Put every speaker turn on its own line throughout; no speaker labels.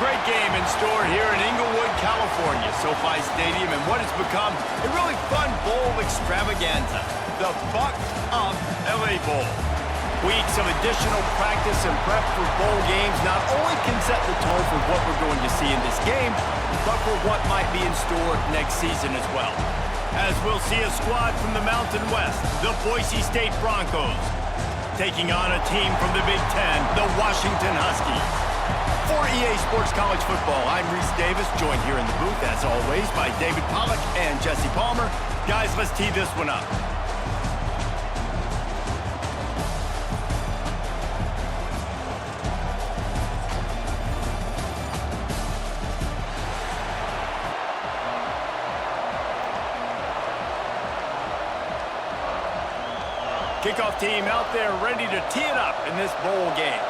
great game in store here in Inglewood, California, SoFi Stadium, and what has become a really fun bowl extravaganza, the Buck Up LA Bowl. Weeks of additional practice and prep for bowl games not only can set the tone for what we're going to see in this game, but for what might be in store next season as well. As we'll see a squad from the Mountain West, the Boise State Broncos, taking on a team from the Big Ten, the Washington Huskies. For EA Sports College Football, I'm Reese Davis, joined here in the booth, as always, by David Pollack and Jesse Palmer. Guys, let's tee this one up. Kickoff team out there ready to tee it up in this bowl game.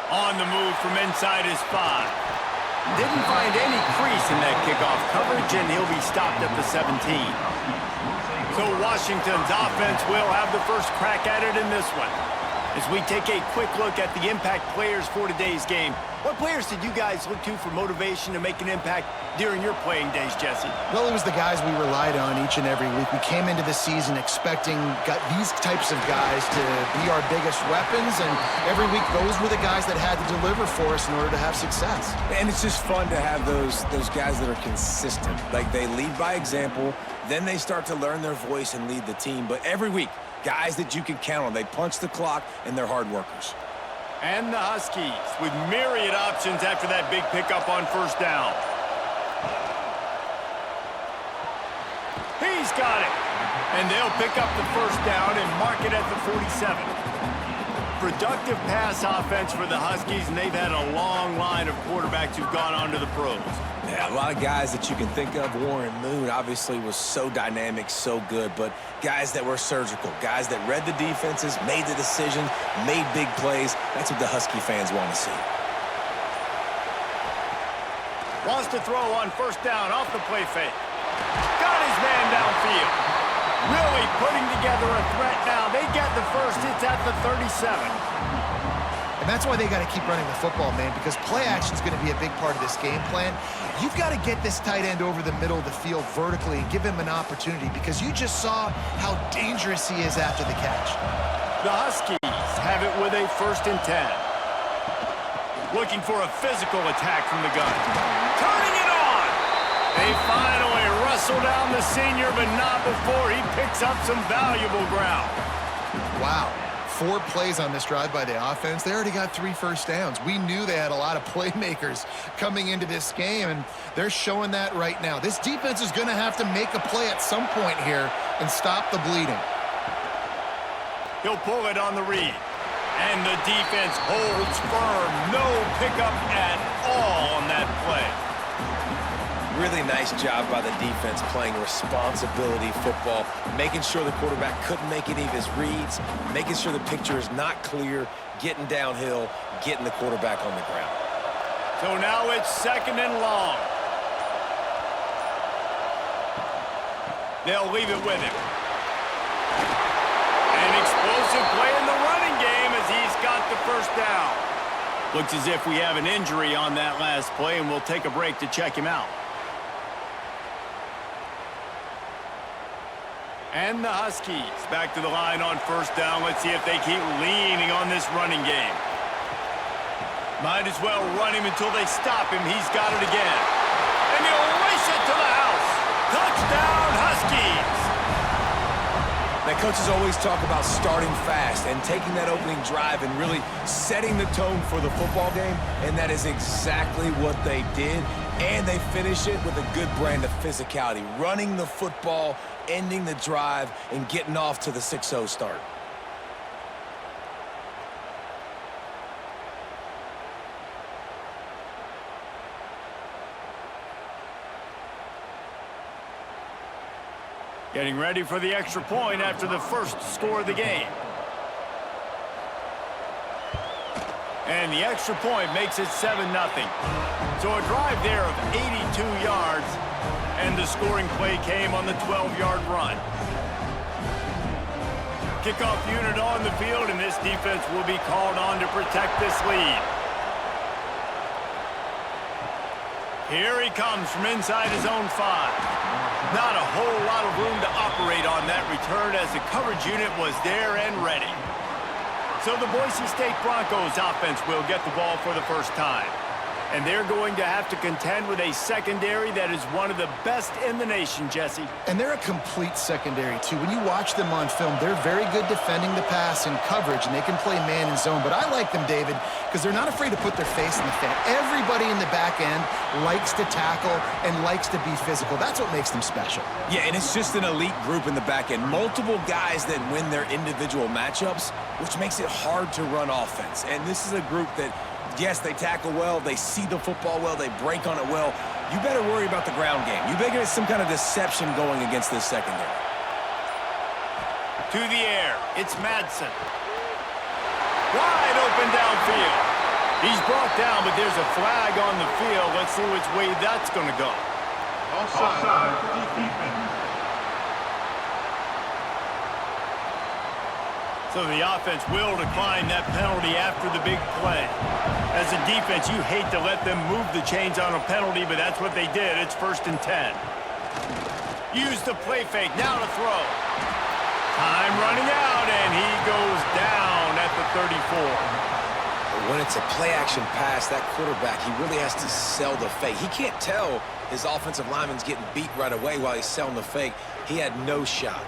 On the move from inside his 5. Didn't find any crease in that kickoff coverage, and he'll be stopped at the 17. So Washington's offense will have the first crack at it in this one. As we take a quick look at the impact players for today's game, what players did you guys look to for motivation to make an impact during your playing days, Jesse?
Well, it was the guys we relied on each and every week. We came into the season expecting these types of guys to be our biggest weapons, and every week those were the guys that had to deliver for us in order to have success.
And it's just fun to have those guys that are consistent. Like, they lead by example, then they start to learn their voice and lead the team. But every week, guys that you can count on. They punch the clock, and they're hard workers.
And the Huskies with myriad options after that big pickup on first down. He's got it. And they'll pick up the first down and mark it at the 47. Productive pass offense for the Huskies, and they've had a long line of quarterbacks who've gone on to the pros.
Yeah, a lot of guys that you can think of. Warren Moon obviously was so dynamic, so good, but guys that were surgical, guys that read the defenses, made the decision, made big plays. That's what the Husky fans want to see.
Wants to throw on first down off the play fake. Got his man downfield. Really putting together a threat now. They get the first. It's at the 37.
And that's why they got to keep running the football, man, because play action is going to be a big part of this game plan. You've got to get this tight end over the middle of the field vertically and give him an opportunity, because you just saw how dangerous he is after the catch.
The Huskies have it with a 1st and 10. Looking for a physical attack from the gun. Turning it on! They finally wrestle down the senior, but not before he picks up some valuable ground.
Wow. 4 plays on this drive by the offense. They already got 3 first downs. We knew they had a lot of playmakers coming into this game, and they're showing that right now. This defense is going to have to make a play at some point here and stop the bleeding.
He'll pull it on the read. And the defense holds firm. No pickup at all on that play.
Really nice job by the defense playing responsibility football, making sure the quarterback couldn't make any of his reads, making sure the picture is not clear, getting downhill, getting the quarterback on the ground.
So now it's 2nd and long. They'll leave it with him. An explosive play in the running game as he's got the first down. Looks as if we have an injury on that last play, and we'll take a break to check him out. And the Huskies back to the line on first down. Let's see if they keep leaning on this running game. Might as well run him until they stop him. He's got it again. And he'll race it to the house. Touchdown, Huskies!
Now, coaches always talk about starting fast and taking that opening drive and really setting the tone for the football game, and that is exactly what they did. And they finish it with a good brand of physicality, running the football, ending the drive, and getting off to the 6-0 start.
Getting ready for the extra point after the first score of the game. And the extra point makes it 7-0. So a drive there of 82 yards, and the scoring play came on the 12-yard run. kickoff unit on the field, and this defense will be called on to protect this lead. Here he comes from inside his own 5. Not a whole lot of room to operate on that return as the coverage unit was there and ready. So the Boise State Broncos offense will get the ball for the first time. And they're going to have to contend with a secondary that is one of the best in the nation, Jesse.
And they're a complete secondary, too. When you watch them on film, they're very good defending the pass and coverage, and they can play man and zone. But I like them, David, because they're not afraid to put their face in the fan. Everybody in the back end likes to tackle and likes to be physical. That's what makes them special.
Yeah, and it's just an elite group in the back end. Multiple guys that win their individual matchups, which makes it hard to run offense. And this is a group that, yes, they tackle well, they see the football well, they break on it well. You better worry about the ground game. You better get some kind of deception going against this secondary.
To the air, it's Madsen. Wide open downfield. He's brought down, but there's a flag on the field. Let's see which way that's going to go.
Offside. Defense.
So the offense will decline that penalty after the big play. As a defense, you hate to let them move the chains on a penalty, but that's what they did. It's 1st and 10. Use the play fake. Now to throw. Time running out, and he goes down at the 34.
When it's a play-action pass, that quarterback, he really has to sell the fake. He can't tell his offensive lineman's getting beat right away while he's selling the fake. He had no shot.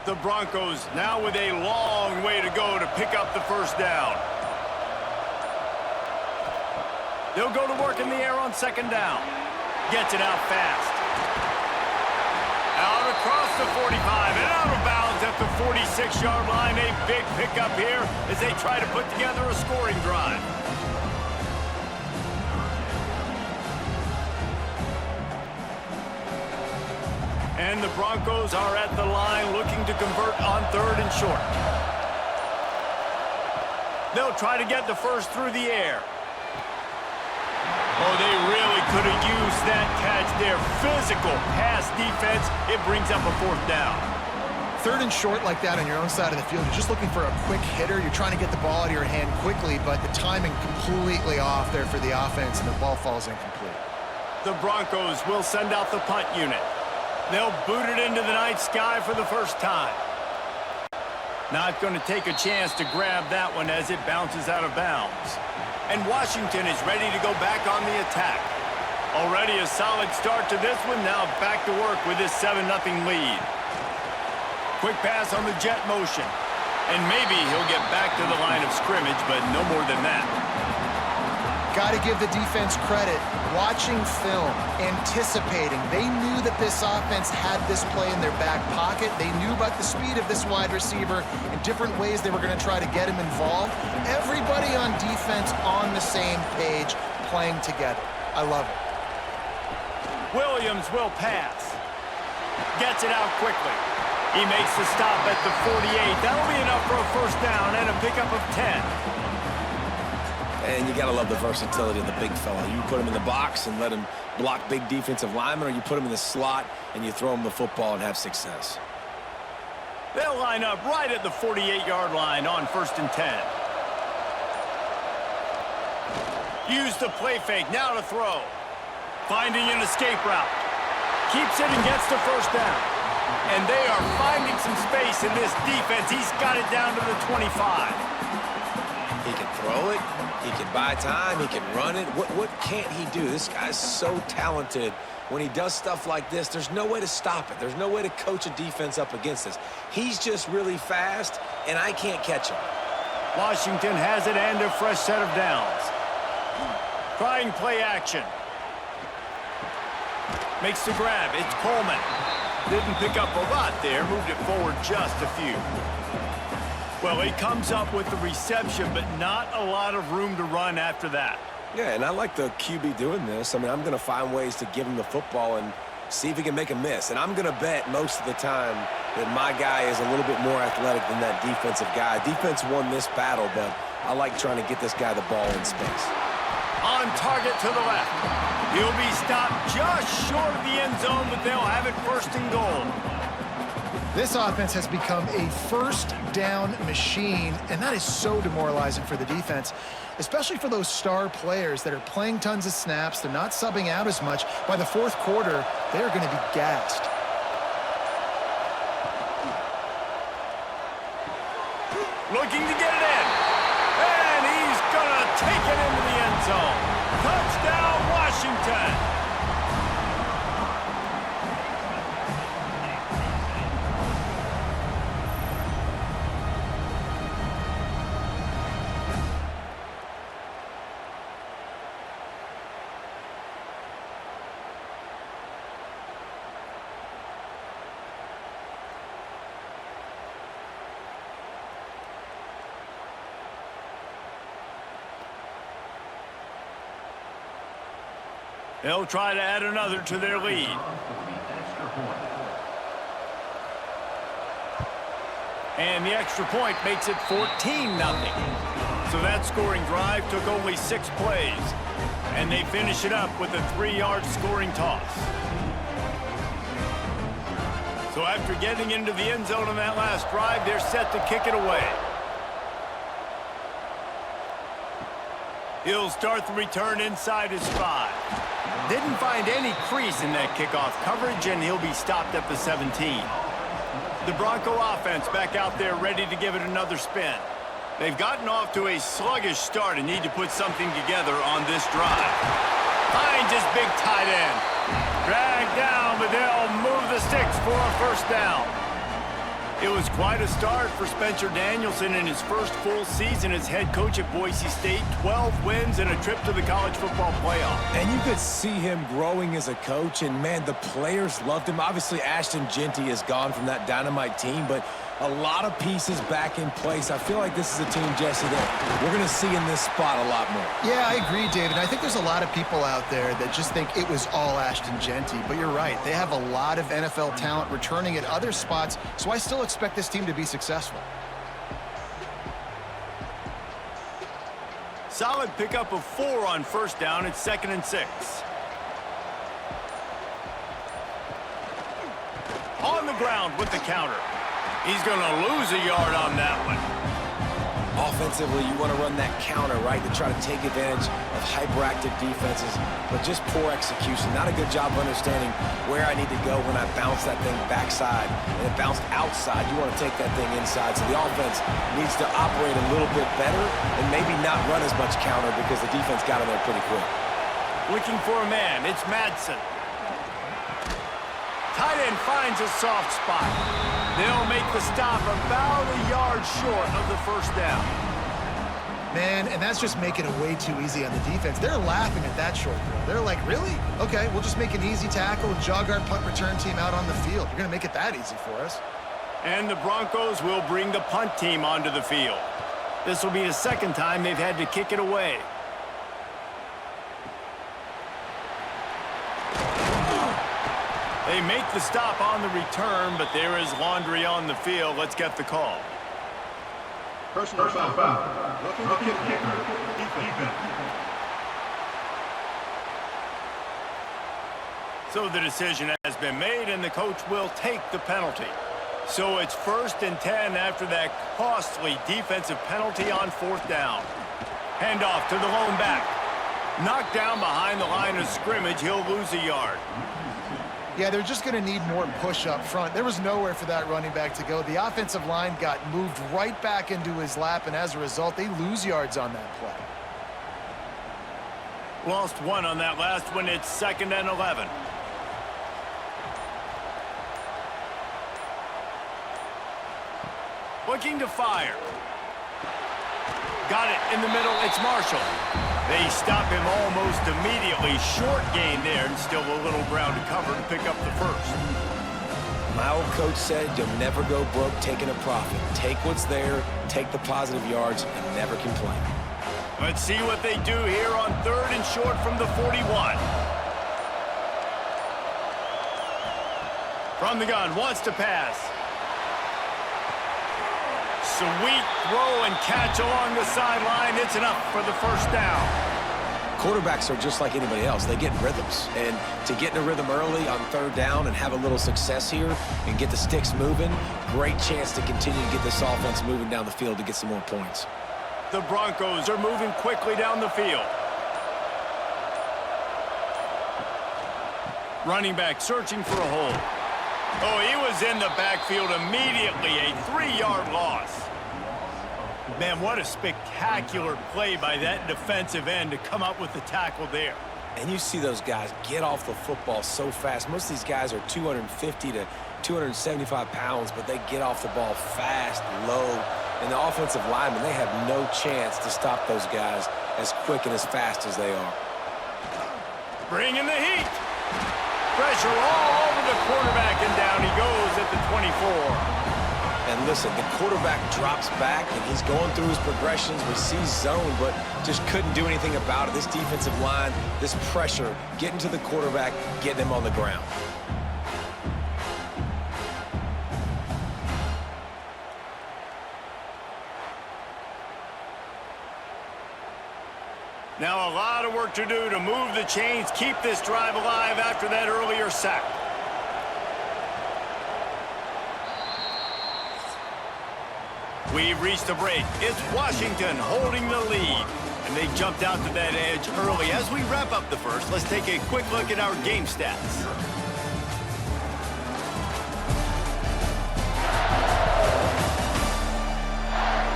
The Broncos now with a long way to go to pick up the first down. They'll go to work in the air on 2nd down. Gets it out fast. Out across the 45 and out of bounds at the 46-yard line. A big pickup here as they try to put together a scoring drive. And the Broncos are at the line looking to convert on 3rd and short. They'll try to get the first through the air. Oh, they really could have used that catch there. Physical pass defense. It brings up a 4th down.
3rd and short like that on your own side of the field. You're just looking for a quick hitter. You're trying to get the ball out of your hand quickly, but the timing completely off there for the offense, and the ball falls incomplete.
The Broncos will send out the punt unit. They'll boot it into the night sky for the first time. Not going to take a chance to grab that one as it bounces out of bounds. And Washington is ready to go back on the attack. Already a solid start to this one. Now back to work with this 7-0 lead. Quick pass on the jet motion. And maybe he'll get back to the line of scrimmage, but no more than that.
Got to give the defense credit. Watching film, anticipating. They knew that this offense had this play in their back pocket. They knew about the speed of this wide receiver and different ways they were going to try to get him involved. Everybody on defense on the same page, playing together. I love it.
Williams will pass. Gets it out quickly. He makes the stop at the 48. That'll be enough for a first down and a pickup of 10.
And you got to love the versatility of the big fella. You put him in the box and let him block big defensive linemen, or you put him in the slot and you throw him the football and have success.
They'll line up right at the 48-yard line on 1st and 10. Use the play fake. Now to throw. Finding an escape route. Keeps it and gets the first down. And they are finding some space in this defense. He's got it down to the 25.
He can throw it. He can buy time. He can run it. What can't he do? This guy's so talented. When he does stuff like this, there's no way to stop it. There's no way to coach a defense up against this. He's just really fast, and I can't catch him.
Washington has it and a fresh set of downs. Trying play action. Makes the grab. It's Coleman. Didn't pick up a lot there. Moved it forward just a few. Well, he comes up with the reception, but not a lot of room to run after that.
Yeah, and I like the QB doing this. I mean, I'm going to find ways to give him the football and see if he can make a miss. And I'm going to bet most of the time that my guy is a little bit more athletic than that defensive guy. Defense won this battle, but I like trying to get this guy the ball in space.
On target to the left. He'll be stopped just short of the end zone, but they'll have it first and goal.
This offense has become a first down machine, and that is so demoralizing for the defense, especially for those star players that are playing tons of snaps. They're not subbing out as much. By the fourth quarter, they're going to be gassed.
Looking to get it in. And he's going to take it into the end zone. Touchdown, Washington. They'll try to add another to their lead. And the extra point makes it 14-0. So that scoring drive took only 6 plays. And they finish it up with a 3-yard scoring toss. So after getting into the end zone on that last drive, they're set to kick it away. He'll start the return inside his 5. Didn't find any crease in that kickoff coverage, and he'll be stopped at the 17. The Bronco offense back out there ready to give it another spin. They've gotten off to a sluggish start and need to put something together on this drive. Finds his big tight end. Dragged down, but they'll move the sticks for a first down. It was quite a start for Spencer Danielson in his first full season as head coach at Boise State. 12 wins and a trip to the college football playoff.
And you could see him growing as a coach, and man, the players loved him. Obviously, Ashton Jeanty is gone from that dynamite team, but a lot of pieces back in place. I feel like this is a team, Jesse, that we're going to see in this spot a lot more.
Yeah, I agree, David. I think there's a lot of people out there that just think it was all Ashton Jeanty, but you're right. They have a lot of NFL talent returning at other spots, so I still expect this team to be successful.
Solid pickup of 4 on first down. It's 2nd and 6. On the ground with the counter. He's going to lose a yard on that one.
Offensively, you want to run that counter, right, to try to take advantage of hyperactive defenses, but just poor execution. Not a good job of understanding where I need to go when I bounce that thing backside, and it bounced outside. You want to take that thing inside, so the offense needs to operate a little bit better and maybe not run as much counter because the defense got in there pretty quick.
Looking for a man. It's Madsen. Tight end finds a soft spot. They'll make the stop about a yard short of the first down.
Man, and that's just making it way too easy on the defense. They're laughing at that short throw. They're like, really? Okay, we'll just make an easy tackle and jog our punt return team out on the field. You're going to make it that easy for us.
And the Broncos will bring the punt team onto the field. This will be the second time they've had to kick it away. They make the stop on the return, but there is laundry on the field. Let's get the call.
Personal foul. Looking kicker. Defense.
So the decision has been made, and the coach will take the penalty. So it's 1st and 10 after that costly defensive penalty on 4th down. Handoff to the lone back. Knocked down behind the line of scrimmage. He'll lose a yard.
Yeah, they're just going to need more push up front. There was nowhere for that running back to go. The offensive line got moved right back into his lap, and as a result, they lose yards on that play.
Lost 1 on that last one. It's 2nd and 11. Looking to fire. Got it in the middle. It's Marshall. They stop him almost immediately. Short gain there, and still a little ground to cover to pick up the first.
My old coach said you'll never go broke taking a profit. Take what's there, take the positive yards, and never complain.
Let's see what they do here on 3rd and short from the 41. From the gun, wants to pass. Sweet throw and catch along the sideline. It's enough for the first down.
Quarterbacks are just like anybody else. They get rhythms. And to get in a rhythm early on third down and have a little success here and get the sticks moving, great chance to continue to get this offense moving down the field to get some more points.
The Broncos are moving quickly down the field. Running back searching for a hole. Oh, he was in the backfield immediately. A 3-yard loss. Man, what a spectacular play by that defensive end to come up with the tackle there.
And you see those guys get off the football so fast. Most of these guys are 250 to 275 pounds, but they get off the ball fast, low. And the offensive linemen, they have no chance to stop those guys as quick and as fast as they are.
Bringing the heat. Pressure all over the quarterback, and down he goes at the 24.
And listen, the quarterback drops back, and he's going through his progressions. We see zone, but just couldn't do anything about it. This defensive line, this pressure, getting to the quarterback, getting him on the ground.
Now a lot of work to do to move the chains, keep this drive alive after that earlier sack. We've reached the break. It's Washington holding the lead. And they jumped out to that edge early. As we wrap up the first, let's take a quick look at our game stats.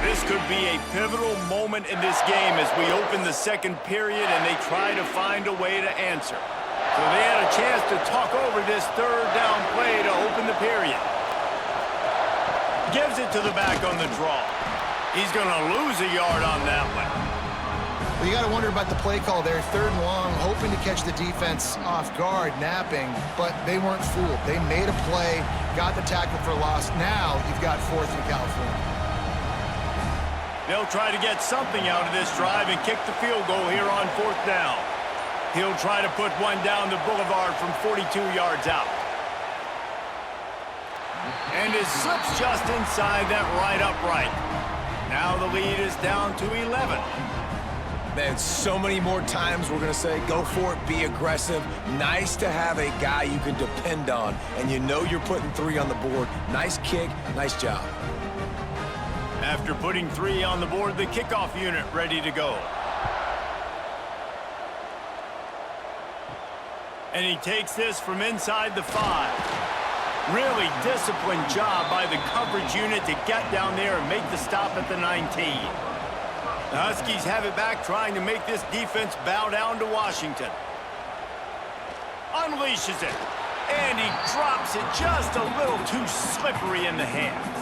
This could be a pivotal moment in this game as we open the second period and they try to find a way to answer. So they had a chance to talk over this third down play to open the period. Gives it to the back on the draw. He's going to lose a yard on that one.
Well, you got to wonder about the play call there. Third and long, hoping to catch the defense off guard, napping, but they weren't fooled. They made a play, got the tackle for loss. Now you've got 4th and California.
They'll try to get something out of this drive and kick the field goal here on 4th down. He'll try to put one down the boulevard from 42 yards out. And it slips just inside that right upright. Now the lead is down to 11.
Man, so many more times we're going to say, go for it, be aggressive. Nice to have a guy you can depend on, and you know you're putting 3 on the board. Nice kick, nice job.
After putting 3 on the board, the kickoff unit ready to go. And he takes this from inside the 5. Really disciplined job by the coverage unit to get down there and make the stop at the 19. The Huskies have it back, trying to make this defense bow down to Washington. Unleashes it. And he drops it just a little too slippery in the hands.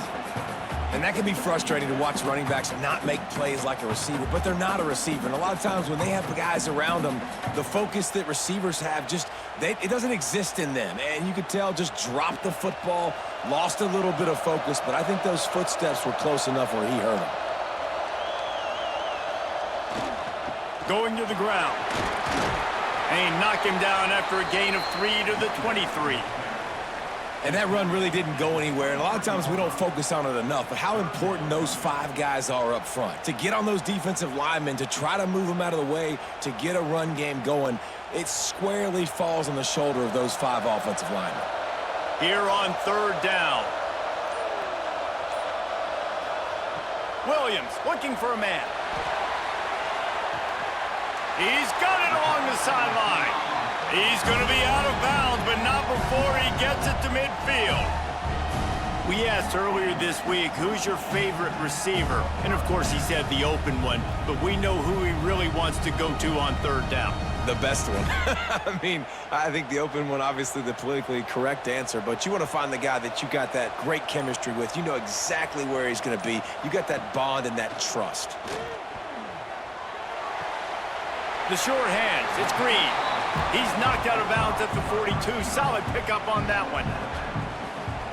And that can be frustrating to watch running backs not make plays like a receiver, but they're not a receiver. And a lot of times when they have guys around them, the focus that receivers have it doesn't exist in them. And you could tell just dropped the football, lost a little bit of focus, but I think those footsteps were close enough where he hurt him.
Going to the ground. And he knocked him down after a gain of 3 to the 23.
And that run really didn't go anywhere. And a lot of times we don't focus on it enough, but how important those 5 guys are up front. To get on those defensive linemen, to try to move them out of the way, to get a run game going, it squarely falls on the shoulder of those 5 offensive linemen.
Here on 3rd down. Williams looking for a man. He's got it along the sideline. He's going to be out of bounds, but not before he gets it to midfield. We asked earlier this week, who's your favorite receiver? And, of course, he said the open one, but we know who he really wants to go to on 3rd down.
The best one. I mean, I think the open one, obviously the politically correct answer, but you want to find the guy that you got that great chemistry with. You know exactly where he's going to be. You got that bond and that trust.
The short hands, it's Green. He's knocked out of bounds at the 42. Solid pickup on that one.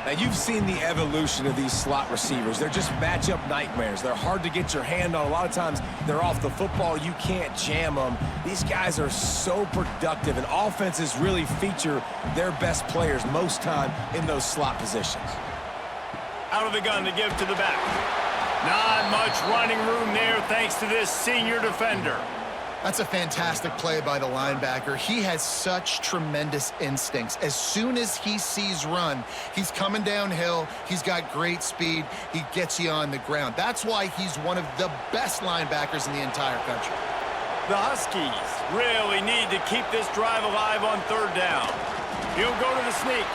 Now, you've seen the evolution of these slot receivers. They're just matchup nightmares. They're hard to get your hand on. A lot of times, they're off the football. You can't jam them. These guys are so productive, and offenses really feature their best players most time in those slot positions.
Out of the gun to give to the back. Not much running room there thanks to this senior defender.
That's a fantastic play by the linebacker. He has such tremendous instincts. As soon as he sees run, he's coming downhill. He's got great speed. He gets you on the ground. That's why he's one of the best linebackers in the entire country.
The Huskies really need to keep this drive alive on third down. He'll go to the sneak.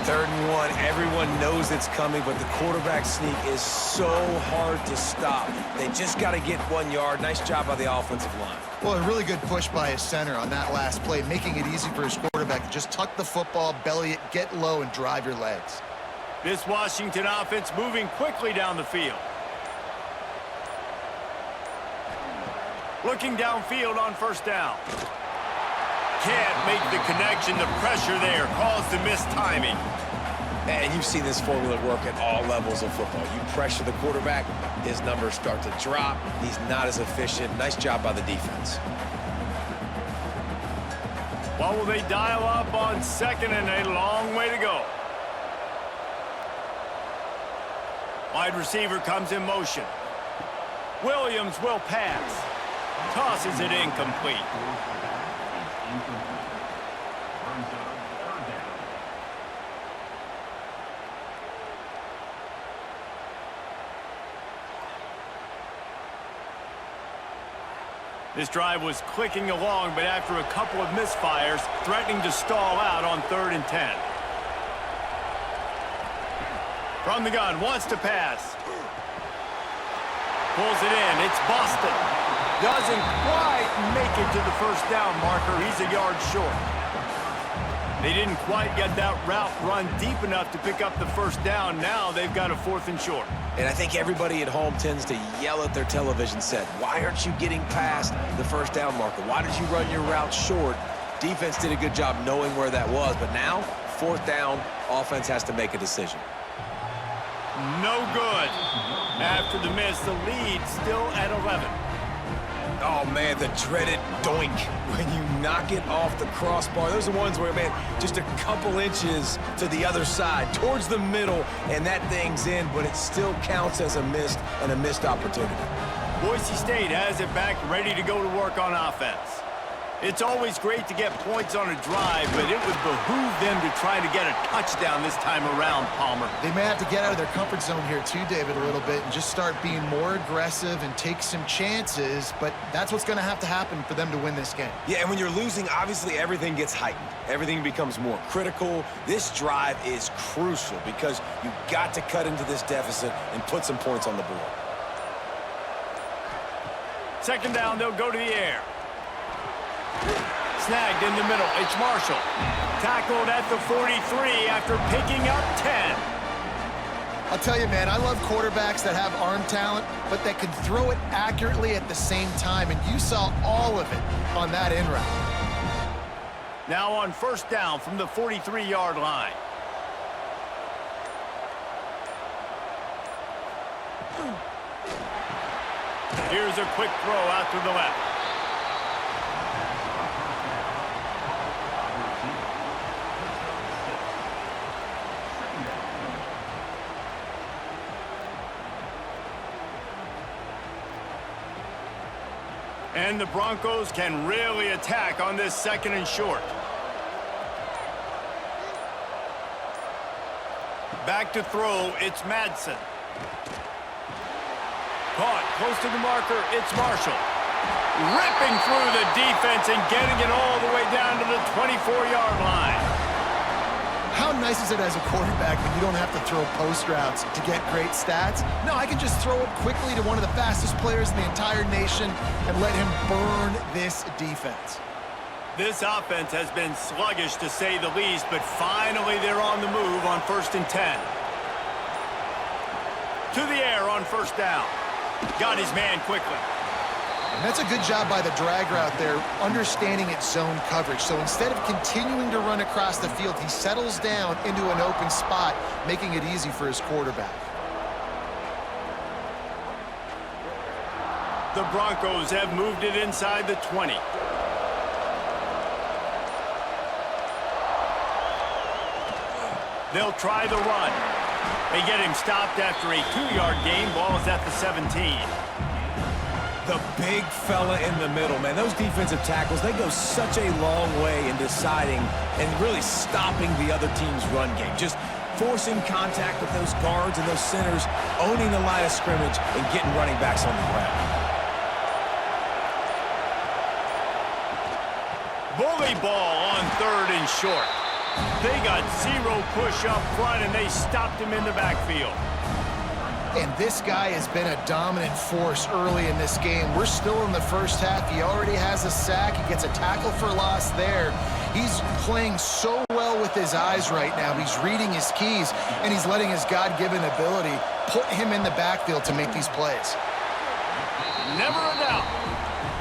3rd and 1, everyone knows it's coming, but the quarterback sneak is so hard to stop. They just got to get 1 yard. Nice job by the offensive line.
Well, a really good push by his center on that last play, making it easy for his quarterback to just tuck the football, belly it, get low, and drive your legs.
This Washington offense moving quickly down the field. Looking downfield on first down. Can't make the connection. The pressure there caused the missed timing.
And you've seen this formula work at all levels of football. You pressure the quarterback, his numbers start to drop. He's not as efficient. Nice job by the defense.
What will they dial up on second and a long way to go? Wide receiver comes in motion. Williams will pass. Tosses it incomplete. This drive was clicking along, but after a couple of misfires, threatening to stall out on 3rd and 10. From the gun, wants to pass. Pulls it in, it's Boston. Doesn't quite make it to the first down marker. He's a yard short. They didn't quite get that route run deep enough to pick up the first down. Now they've got a 4th and short.
And I think everybody at home tends to yell at their television set, why aren't you getting past the first down marker? Why did you run your route short? Defense did a good job knowing where that was, but now, 4th down, offense has to make a decision.
No good. After the miss, the lead still at 11.
Oh, man, the dreaded doink when you knock it off the crossbar. Those are the ones where, man, just a couple inches to the other side, towards the middle, and that thing's in, but it still counts as a missed opportunity.
Boise State has it back, ready to go to work on offense. It's always great to get points on a drive, but it would behoove them to try to get a touchdown this time around, Palmer.
They may have to get out of their comfort zone here too, David, a little bit, and just start being more aggressive and take some chances, but that's what's going to have to happen for them to win this game.
Yeah, and when you're losing, obviously everything gets heightened. Everything becomes more critical. This drive is crucial because you got to cut into this deficit and put some points on the board.
2nd down, they'll go to the air. Snagged in the middle. It's Marshall. Tackled at the 43 after picking up 10.
I'll tell you, man, I love quarterbacks that have arm talent, but that can throw it accurately at the same time, and you saw all of it on that in route.
Now on 1st down from the 43-yard line. Here's a quick throw out to the left. And the Broncos can really attack on this 2nd and short. Back to throw, it's Madsen. Caught close to the marker, it's Marshall. Ripping through the defense and getting it all the way down to the 24-yard line.
How nice is it as a quarterback when you don't have to throw post routes to get great stats? No, I can just throw it quickly to one of the fastest players in the entire nation and let him burn this defense.
This offense has been sluggish to say the least, but finally they're on the move on 1st and 10. To the air on 1st down. Got his man quickly.
And that's a good job by the drag route there, understanding its zone coverage. So instead of continuing to run across the field, he settles down into an open spot, making it easy for his quarterback.
The Broncos have moved it inside the 20. They'll try the run. They get him stopped after a 2-yard gain. Ball is at the 17.
The big fella in the middle, man. Those defensive tackles, they go such a long way in deciding and really stopping the other team's run game. Just forcing contact with those guards and those centers, owning the line of scrimmage, and getting running backs on the ground.
Bully ball on 3rd and short. They got 0 push up front, and they stopped him in the backfield.
And this guy has been a dominant force early in this game. We're still in the first half. He already has a sack. He gets a tackle for loss there. He's playing so well with his eyes right now. He's reading his keys, and he's letting his God-given ability put him in the backfield to make these plays.
Never a doubt.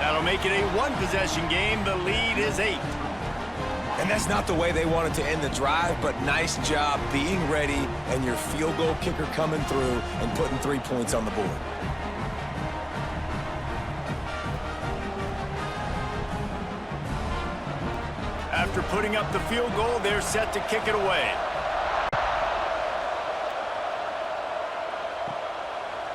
That'll make it a 1-possession game. The lead is 8.
And that's not the way they wanted to end the drive, but nice job being ready and your field goal kicker coming through and putting 3 points on the board.
After putting up the field goal, they're set to kick it away.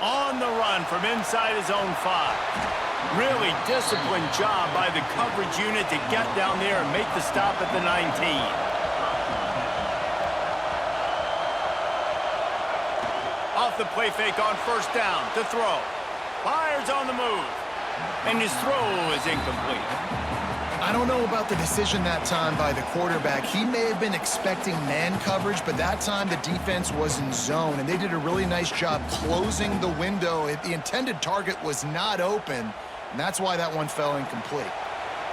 On the run from inside his own 5. Really disciplined job by the coverage unit to get down there and make the stop at the 19. Off the play fake on 1st down to throw. Fires on the move. And his throw is incomplete.
I don't know about the decision that time by the quarterback. He may have been expecting man coverage, but that time the defense was in zone, and they did a really nice job closing the window. The intended target was not open, and that's why that one fell incomplete.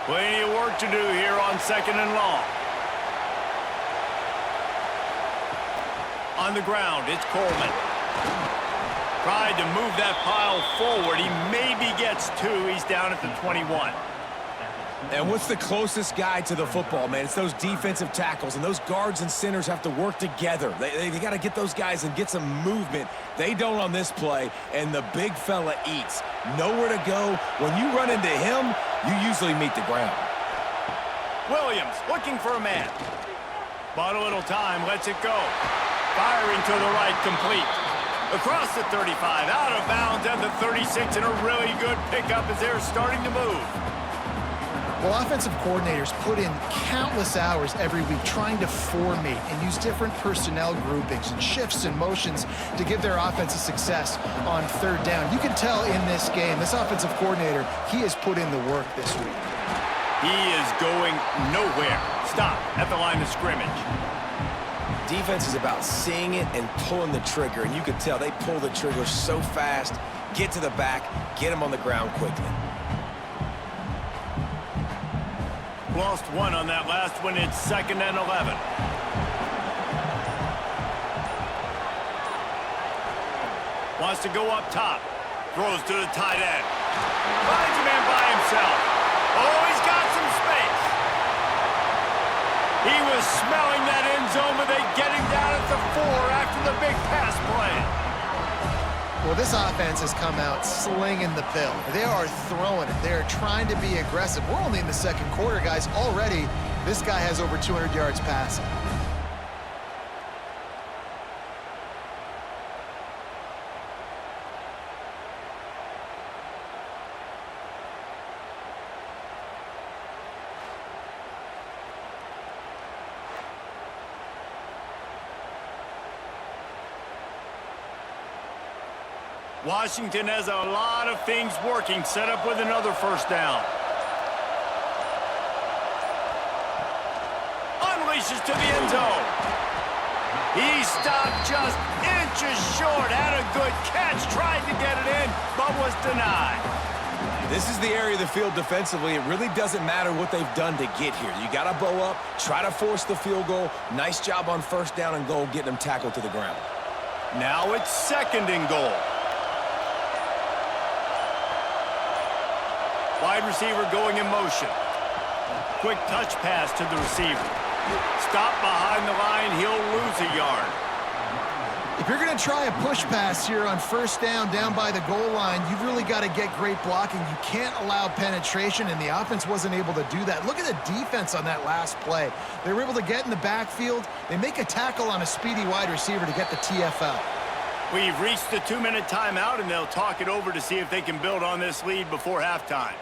Plenty of work to do here on 2nd and long. On the ground, it's Coleman. Tried to move that pile forward. He maybe gets 2. He's down at the 21.
And what's the closest guy to the football, man? It's those defensive tackles, and those guards and centers have to work together. They got to get those guys and get some movement. They don't on this play, and the big fella eats. Nowhere to go. When you run into him, you usually meet the ground.
Williams looking for a man. Bought a little time, lets it go. Firing to the right, complete. Across the 35, out of bounds at the 36, and a really good pickup as they're starting to move.
Well, offensive coordinators put in countless hours every week trying to formate and use different personnel groupings and shifts and motions to give their offense a success on 3rd down. You can tell in this game, this offensive coordinator, he has put in the work this week.
He is going nowhere. Stop at the line of scrimmage.
Defense is about seeing it and pulling the trigger, and you can tell they pull the trigger so fast, get to the back, get him on the ground quickly.
Lost 1 on that last one. It's 2nd and 11. Wants to go up top. Throws to the tight end. Finds a man by himself. Oh, he's got some space. He was smelling that end zone, but they get him down at the 4 after the big pass play.
Well, this offense has come out slinging the pill. They are throwing it. They are trying to be aggressive. We're only in the 2nd quarter, guys. Already, this guy has over 200 yards passing.
Washington has a lot of things working, set up with another 1st down. Unleashes to the end zone. He stopped just inches short, had a good catch, tried to get it in, but was denied.
This is the area of the field defensively. It really doesn't matter what they've done to get here. You got to bow up, try to force the field goal. Nice job on 1st down and goal, getting them tackled to the ground.
Now it's 2nd and goal. Wide receiver going in motion. Quick touch pass to the receiver. Stop behind the line. He'll lose a yard.
If you're going to try a push pass here on first down by the goal line, you've really got to get great blocking. You can't allow penetration, and the offense wasn't able to do that. Look at the defense on that last play. They were able to get in the backfield. They make a tackle on a speedy wide receiver to get the TFL.
We've reached the 2-minute timeout, and they'll talk it over to see if they can build on this lead before halftime.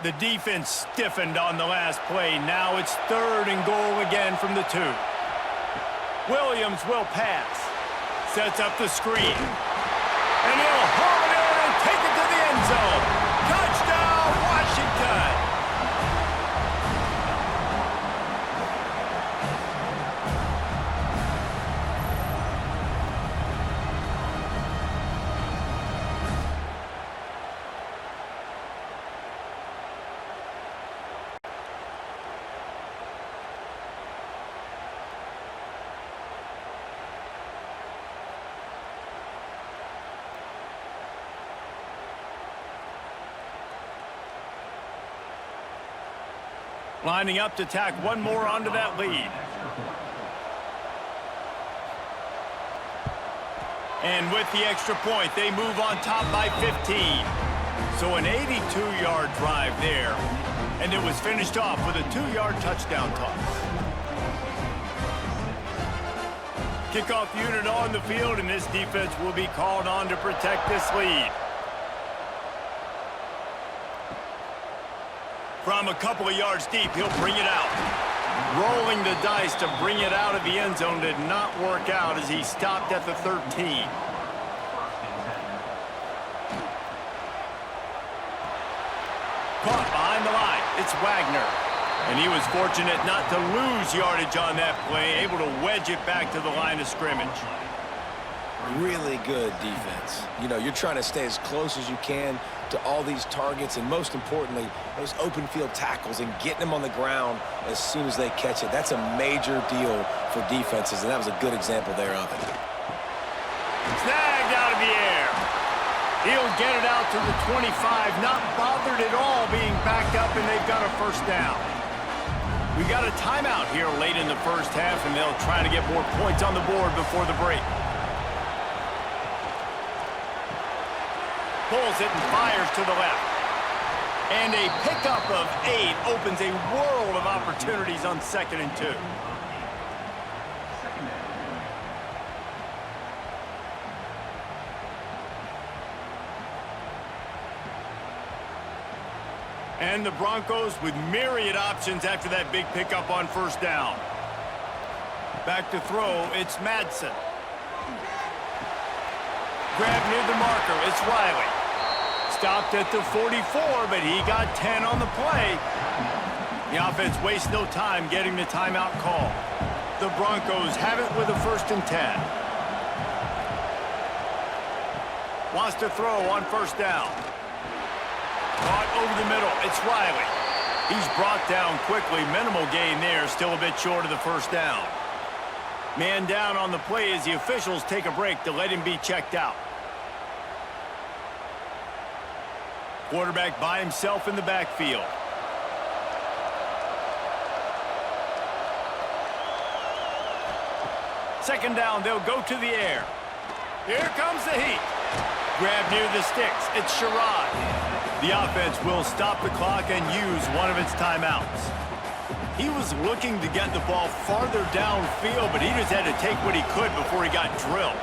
The defense stiffened on the last play. Now it's 3rd and goal again from the 2. Williams will pass. Sets up the screen. And he'll haul it in and take it to the end zone. Touchdown, Washington! Lining up to tack one more onto that lead. And with the extra point, they move on top by 15. So an 82-yard drive there. And it was finished off with a 2-yard touchdown toss. Kickoff unit on the field, and this defense will be called on to protect this lead. From a couple of yards deep, he'll bring it out. Rolling the dice to bring it out of the end zone did not work out as he stopped at the 13. Caught behind the line. It's Wagner. And he was fortunate not to lose yardage on that play, able to wedge it back to the line of scrimmage.
Really good defense. You know, you're trying to stay as close as you can to all these targets, and most importantly, those open field tackles and getting them on the ground as soon as they catch it. That's a major deal for defenses, and that was a good example there of it.
Snagged out of the air. He'll get it out to the 25, not bothered at all being backed up, and they've got a first down. We got a timeout here late in the first half, and they'll try to get more points on the board before the break. Pulls it and fires to the left. And a pickup of 8 opens a world of opportunities on 2nd and 2. And the Broncos with myriad options after that big pickup on first down. Back to throw, it's Madsen. Grab near the marker, it's Riley. Stopped at the 44, but he got 10 on the play. The offense wastes no time getting the timeout call. The Broncos have it with a 1st and 10. Wants to throw on first down. Caught over the middle, it's Riley. He's brought down quickly, minimal gain there, still a bit short of the first down. Man down on the play as the officials take a break to let him be checked out. Quarterback by himself in the backfield. Second down, they'll go to the air. Here comes the heat. Grab near the sticks, it's Sherrod. The offense will stop the clock and use one of its timeouts. He was looking to get the ball farther downfield, but he just had to take what he could before he got drilled.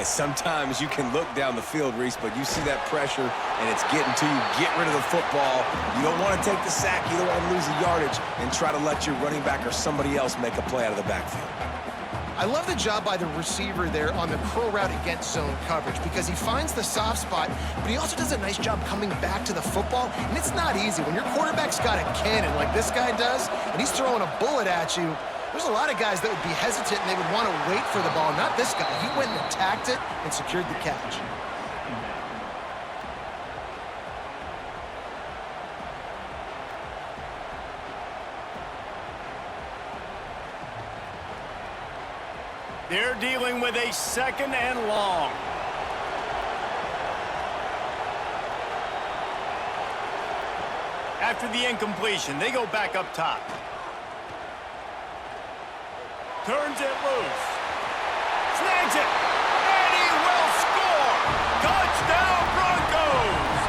Sometimes you can look down the field, Reese, but you see that pressure, and it's getting to you. Get rid of the football. You don't want to take the sack. You don't want to lose the yardage, and try to let your running back or somebody else make a play out of the backfield.
I love the job by the receiver there on the curl route against zone coverage because he finds the soft spot, but he also does a nice job coming back to the football, and it's not easy. When your quarterback's got a cannon like this guy does, and he's throwing a bullet at you, there's a lot of guys that would be hesitant and they would want to wait for the ball. Not this guy. He went and attacked it and secured the catch.
They're dealing with a 2nd and long. After the incompletion, they go back up top. Turns it loose. Snags it. And he will score. Touchdown Broncos.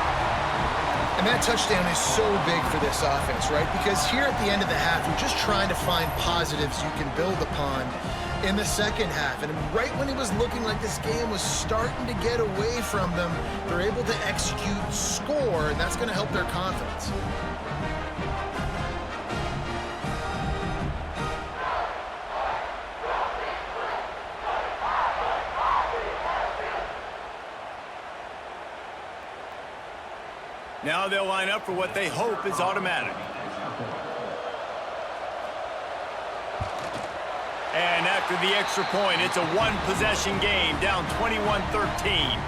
And that touchdown is so big for this offense, right? Because here at the end of the half, you're just trying to find positives you can build upon in the second half. And right when it was looking like this game was starting to get away from them, they're able to execute, score, and that's going to help their confidence.
Now they'll line up for what they hope is automatic. And after the extra point, it's a one-possession game, down 21-13.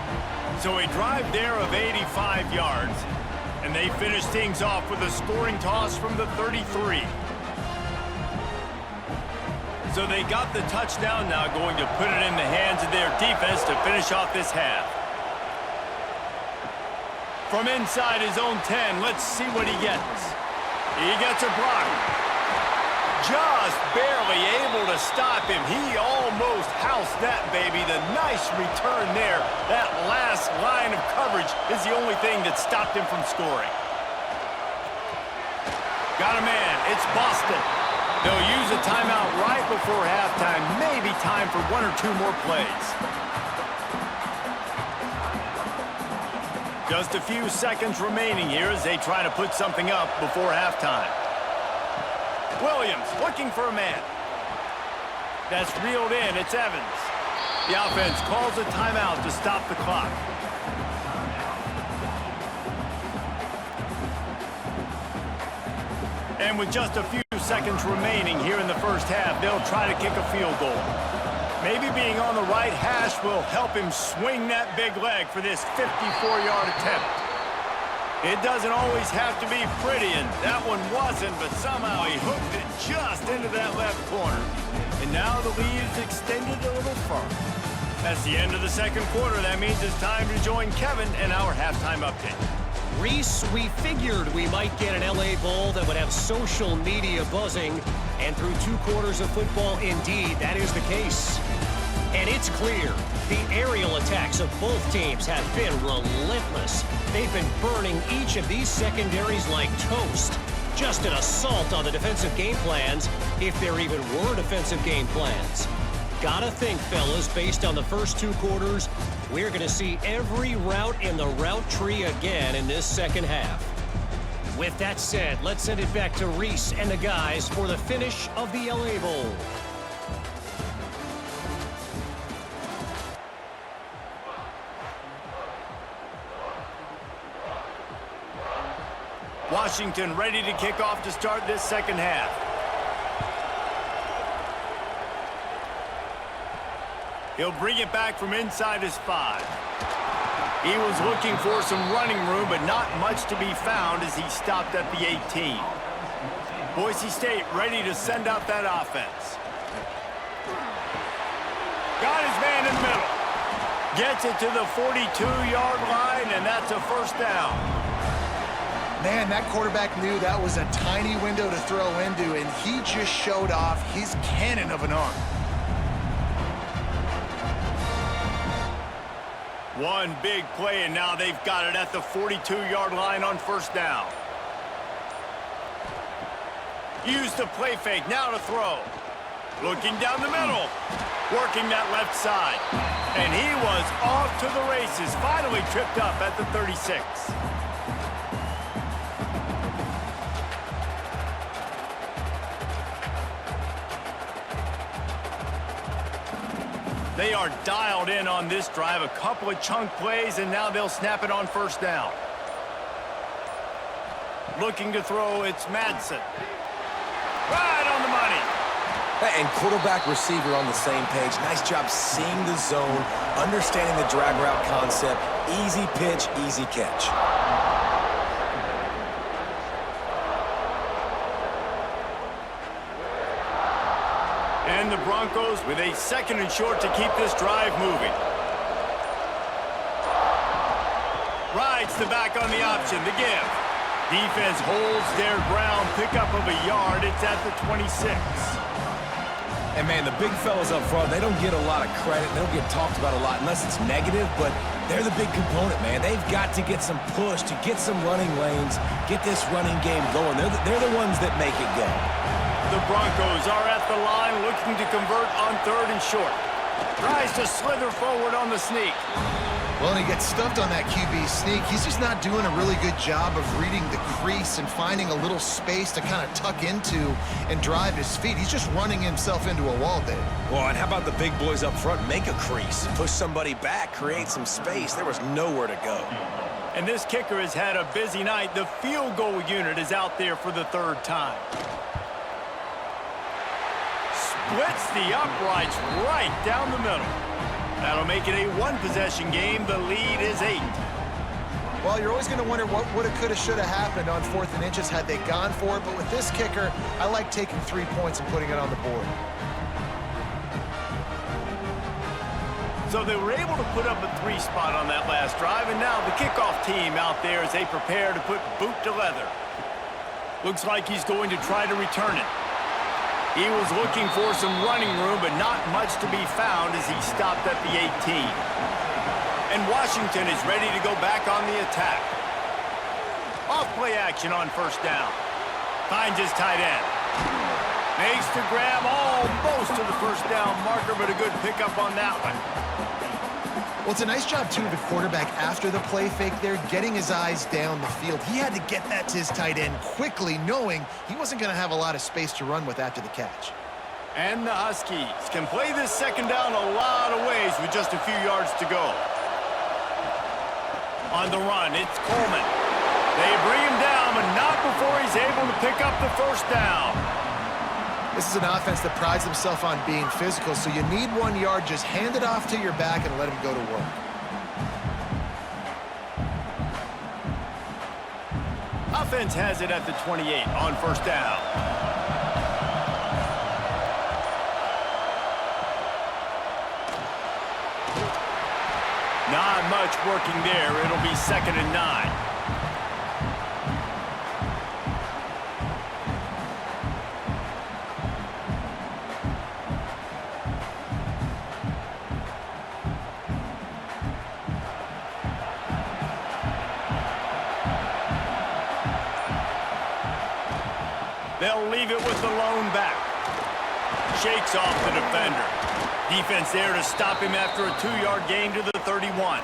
So a drive there of 85 yards, and they finish things off with a scoring toss from the 33. So they got the touchdown, now going to put it in the hands of their defense to finish off this half. From inside his own 10, let's see what he gets. He gets a block. Just barely able to stop him. He almost housed that baby. The nice return there. That last line of coverage is the only thing that stopped him from scoring. Got a man. It's Boston. They'll use a timeout right before halftime. Maybe time for one or two more plays. Just a few seconds remaining here as they try to put something up before halftime. Williams looking for a man. That's reeled in. It's Evans. The offense calls a timeout to stop the clock. And with just a few seconds remaining here in the first half, they'll try to kick a field goal. Maybe being on the right hash will help him swing that big leg for this 54-yard attempt. It doesn't always have to be pretty, and that one wasn't, but somehow he hooked it just into that left corner. And now the lead is extended a little further. That's the end of the second quarter. That means it's time to join Kevin in our halftime update.
Reese, we figured we might get an LA Bowl that would have social media buzzing, and through 2 quarters of football, indeed, that is the case. And it's clear, the aerial attacks of both teams have been relentless. They've been burning each of these secondaries like toast. Just an assault on the defensive game plans, if there even were defensive game plans. Gotta think, fellas, based on the first 2 quarters, we're going to see every route in the route tree again in this second half. With that said, let's send it back to Reese and the guys for the finish of the LA Bowl.
Washington ready to kick off to start this second half. He'll bring it back from inside his 5. He was looking for some running room, but not much to be found as he stopped at the 18. Boise State ready to send out that offense. Got his man in the middle. Gets it to the 42-yard line, and that's a first down.
Man, that quarterback knew that was a tiny window to throw into, and he just showed off his cannon of an arm.
One big play, and now they've got it at the 42-yard line on first down. Use the play fake, now to throw. Looking down the middle. Working that left side. And he was off to the races. Finally tripped up at the 36. They are dialed in on this drive. A couple of chunk plays, and now they'll snap it on first down. Looking to throw, it's Madsen. Right on the money.
And quarterback receiver on the same page. Nice job seeing the zone, understanding the drag route concept. Easy pitch, easy catch.
And the Broncos with a second and short to keep this drive moving. Rides the back on the option, the give. Defense holds their ground, pickup of a yard. It's at the 26.
And, man, the big fellas up front, they don't get a lot of credit. They don't get talked about a lot unless it's negative, but they're the big component, man. They've got to get some push, to get some running lanes, get this running game going. They're the ones that make it go.
The Broncos are at the line looking to convert on 3rd and short. Tries to slither forward on the sneak.
Well, and he gets stuffed on that QB sneak. He's just not doing a really good job of reading the crease and finding a little space to kind of tuck into and drive his feet. He's just running himself into a wall, Dave.
Well, and how about the big boys up front? Make a crease, push somebody back, create some space. There was nowhere to go.
And this kicker has had a busy night. The field goal unit is out there for the 3rd time. Splits the uprights right down the middle. That'll make it a 1-possession game. The lead is 8.
Well, you're always going to wonder what woulda, coulda, shoulda happened on 4th and inches had they gone for it. But with this kicker, I like taking 3 points and putting it on the board.
So they were able to put up a 3 spot on that last drive, and now the kickoff team out there as they prepare to put boot to leather. Looks like he's going to try to return it. He was looking for some running room, but not much to be found as he stopped at the 18. And Washington is ready to go back on the attack. Off play action on 1st down. Finds his tight end. Makes the grab almost to the 1st down marker, but a good pickup on that one.
Well, it's a nice job, too, of the quarterback after the play fake there, getting his eyes down the field. He had to get that to his tight end quickly, knowing he wasn't going to have a lot of space to run with after the catch.
And the Huskies can play this 2nd down a lot of ways with just a few yards to go. On the run, it's Coleman. They bring him down, but not before he's able to pick up the 1st down.
This is an offense that prides themselves on being physical, so you need 1 yard. Just hand it off to your back and let him go to work.
Offense has it at the 28 on 1st down. Not much working there. It'll be 2nd and 9. They'll leave it with the lone back. Shakes off the defender. Defense there to stop him after a 2-yard gain to the 31.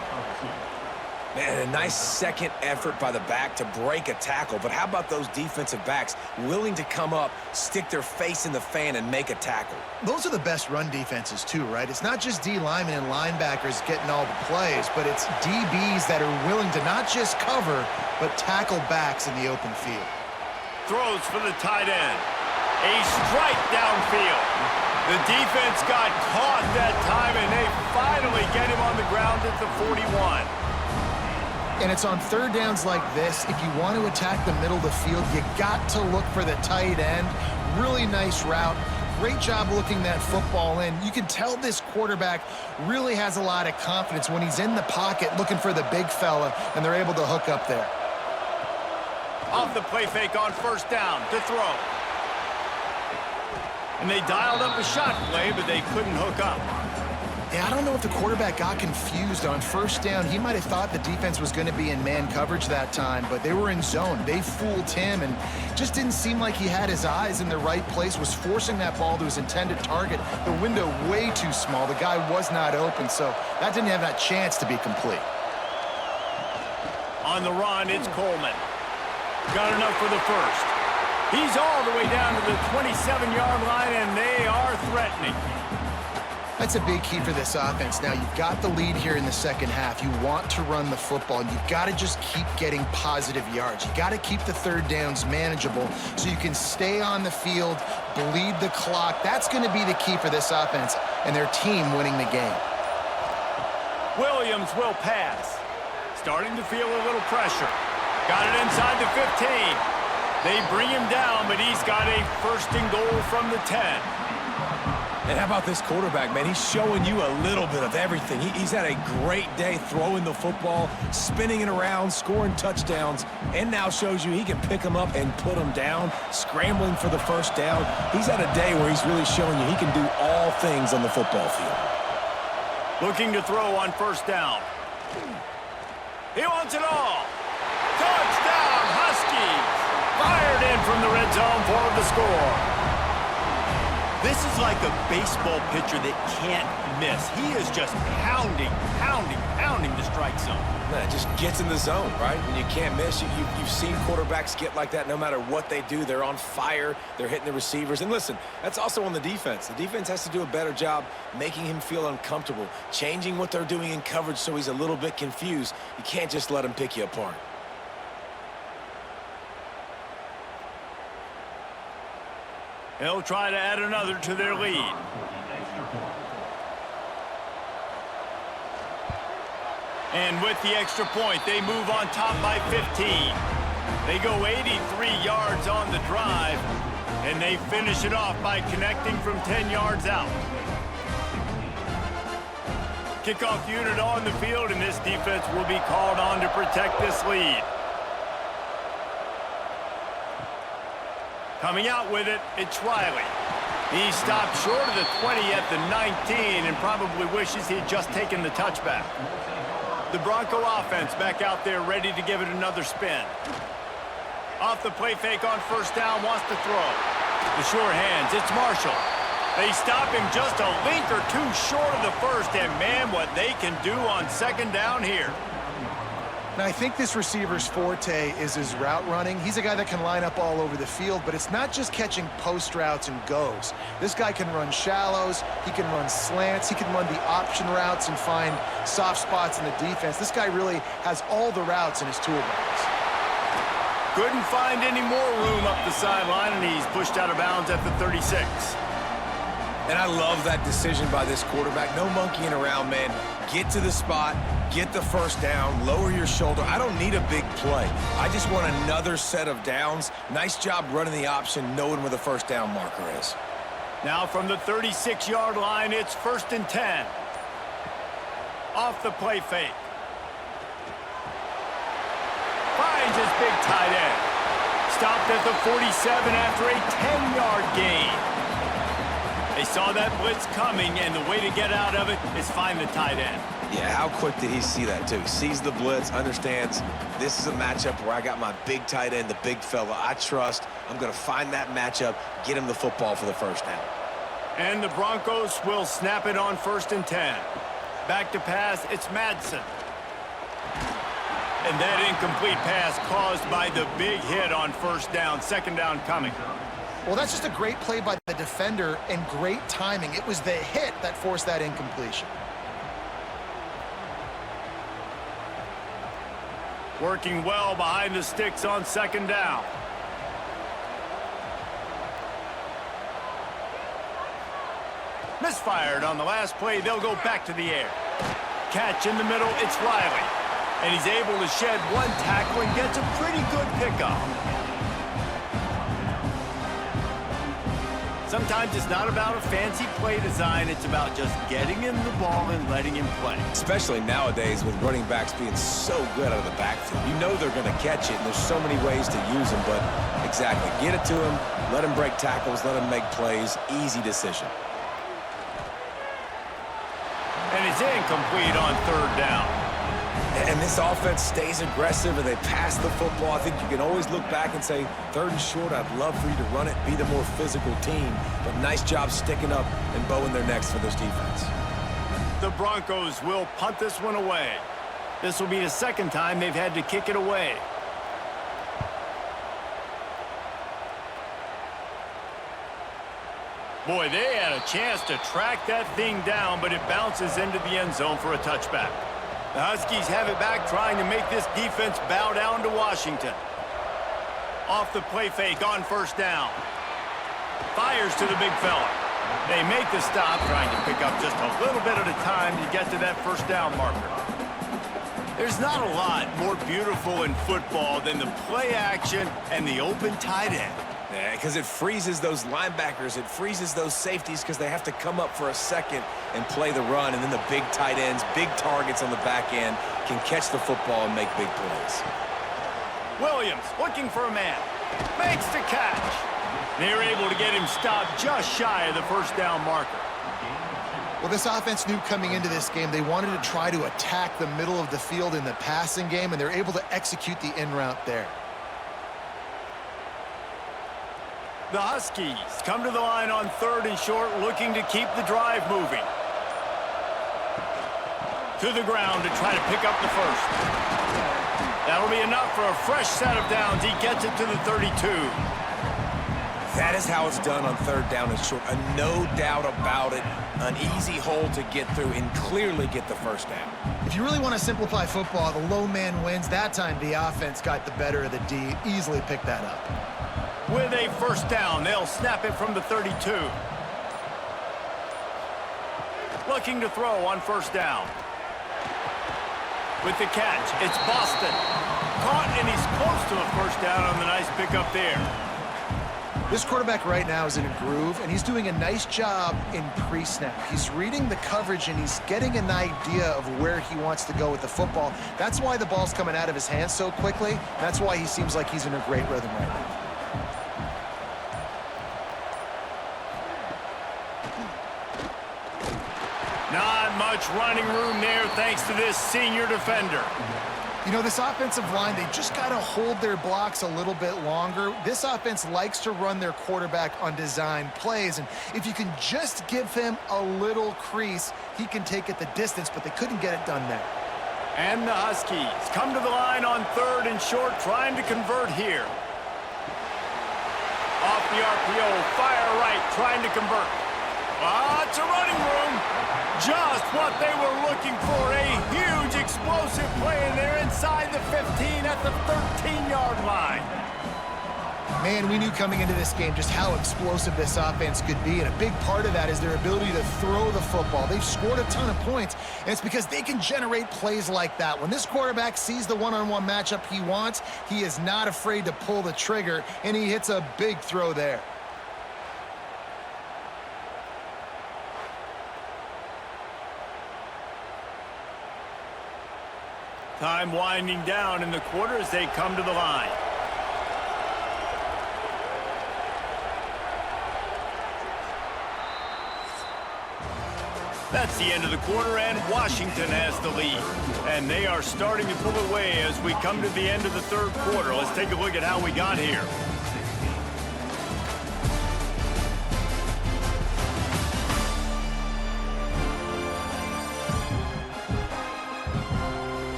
Man, a nice second effort by the back to break a tackle. But how about those defensive backs willing to come up, stick their face in the fan, and make a tackle?
Those are the best run defenses, too, right? It's not just D linemen and linebackers getting all the plays, but it's DBs that are willing to not just cover, but tackle backs in the open field.
Throws for the tight end. A strike downfield. The defense got caught that time, and they finally get him on the ground at the 41.
And it's on 3rd downs like this. If you want to attack the middle of the field, you got to look for the tight end. Really nice route. Great job looking that football in. You can tell this quarterback really has a lot of confidence when he's in the pocket looking for the big fella, and they're able to hook up there.
Off the play fake on 1st down to throw. And they dialed up a shot play, but they couldn't hook up.
Yeah, I don't know if the quarterback got confused on 1st down. He might have thought the defense was going to be in man coverage that time, but they were in zone. They fooled him, and just didn't seem like he had his eyes in the right place, was forcing that ball to his intended target. The window way too small. The guy was not open, so that didn't have that chance to be complete.
On the run, it's Coleman. Got enough for the 1st. He's all the way down to the 27-yard line, and they are threatening.
That's a big key for this offense. Now, you've got the lead here in the 2nd half. You want to run the football. You've got to just keep getting positive yards. You got to keep the 3rd downs manageable so you can stay on the field, bleed the clock. That's going to be the key for this offense and their team winning the game.
Williams will pass. Starting to feel a little pressure. Got it inside the 15. They bring him down, but he's got a 1st and goal from the 10.
And how about this quarterback, man? He's showing you a little bit of everything. He's had a great day throwing the football, spinning it around, scoring touchdowns, and now shows you he can pick them up and put them down, scrambling for the first down. He's had a day where he's really showing you he can do all things on the football field.
Looking to throw on first down. He wants it all. Touchdown, Huskies! Fired in from the red zone for the score. This is like a baseball pitcher that can't miss. He is just pounding the strike zone.
Man, it just gets in the zone, right? When you can't miss, you've seen quarterbacks get like that no matter what they do. They're on fire. They're hitting the receivers. And listen, that's also on the defense. The defense has to do a better job making him feel uncomfortable, changing what they're doing in coverage so he's a little bit confused. You can't just let him pick you apart.
They'll try to add another to their lead. And with the extra point, they move on top by 15. They go 83 yards on the drive, and they finish it off by connecting from 10 yards out. Kickoff unit on the field, and this defense will be called on to protect this lead. Coming out with it, it's Riley. He stopped short of the 20 at the 19 and probably wishes he had just taken the touchback. The Bronco offense back out there ready to give it another spin. Off the play fake on first down, wants to throw. The sure hands, it's Marshall. They stop him just a link or two short of the first, and man, what they can do on second down here.
Now, I think this receiver's forte is his route running. He's a guy that can line up all over the field, but it's not just catching post routes and goes. This guy can run shallows, he can run slants, he can run the option routes and find soft spots in the defense. This guy really has all the routes in his toolbox.
Couldn't find any more room up the sideline, and he's pushed out of bounds at the 36.
And I love that decision by this quarterback. No monkeying around, man. Get to the spot, get the first down, lower your shoulder. I don't need a big play. I just want another set of downs. Nice job running the option, knowing where the first down marker is.
Now from the 36-yard line, it's 1st and 10. Off the play fake. Finds his big tight end. Stopped at the 47 after a 10-yard gain. They saw that blitz coming, and the way to get out of it is find the tight end.
Yeah, how quick did he see that, too? Sees the blitz, understands this is a matchup where I got my big tight end, the big fella I trust. I'm going to find that matchup, get him the football for the first down.
And the Broncos will snap it on 1st and 10. Back to pass, it's Madsen. And that incomplete pass caused by the big hit on first down. Second down coming.
Well, that's just a great play by the defender and great timing. It was the hit that forced that incompletion.
Working well behind the sticks on second down. Misfired on the last play. They'll go back to the air. Catch in the middle. It's Riley. And he's able to shed one tackle and gets a pretty good pickup. Sometimes it's not about a fancy play design. It's about just getting him the ball and letting him play.
Especially nowadays with running backs being so good out of the backfield. You know they're going to catch it, and there's so many ways to use them. But exactly, get it to him, let him break tackles, let him make plays. Easy decision.
And it's incomplete on third down.
And this offense stays aggressive and they pass the football. I think you can always look back and say, 3rd and short, I'd love for you to run it, be the more physical team. But nice job sticking up and bowing their necks for this defense.
The Broncos will punt this one away. This will be the second time they've had to kick it away. Boy, they had a chance to track that thing down, but it bounces into the end zone for a touchback. The Huskies have it back, trying to make this defense bow down to Washington. Off the play fake on first down. Fires to the big fella. They make the stop, trying to pick up just a little bit at a time to get to that first down marker. There's not a lot more beautiful in football than the play action and the open tight end.
Because it freezes those linebackers. It freezes those safeties because they have to come up for a second and play the run. And then the big tight ends, big targets on the back end can catch the football and make big plays.
Williams looking for a man. Makes the catch. They're able to get him stopped just shy of the first down marker.
Well, this offense knew coming into this game they wanted to try to attack the middle of the field in the passing game, and they're able to execute the in route there.
The Huskies come to the line on 3rd and short, looking to keep the drive moving. To the ground to try to pick up the first. That'll be enough for a fresh set of downs. He gets it to the 32.
That is how it's done on 3rd down and short. No doubt about it. An easy hole to get through and clearly get the first down.
If you really want to simplify football, the low man wins. That time the offense got the better of the D. Easily picked that up.
With a first down, they'll snap it from the 32. Looking to throw on first down. With the catch, it's Boston. Caught, and he's close to a first down on the nice pickup there.
This quarterback right now is in a groove, and he's doing a nice job in pre-snap. He's reading the coverage, and he's getting an idea of where he wants to go with the football. That's why the ball's coming out of his hands so quickly. That's why he seems like he's in a great rhythm right now.
Not much running room there thanks to this senior defender.
You know, this offensive line, they just got to hold their blocks a little bit longer. This offense likes to run their quarterback on design plays, and if you can just give him a little crease, he can take it the distance, but they couldn't get it done there.
And the Huskies come to the line on 3rd and short, trying to convert here. Off the RPO, fire right, trying to convert. It's a running room. Just what they were looking for. A huge explosive play, and they're inside the 15 at the 13-yard line.
Man, we knew coming into this game just how explosive this offense could be, and a big part of that is their ability to throw the football. They've scored a ton of points, and it's because they can generate plays like that. When this quarterback sees the one-on-one matchup he wants, he is not afraid to pull the trigger, and he hits a big throw there.
Time winding down in the quarter as they come to the line. That's the end of the quarter, and Washington has the lead. And they are starting to pull away as we come to the end of the 3rd quarter. Let's take a look at how we got here.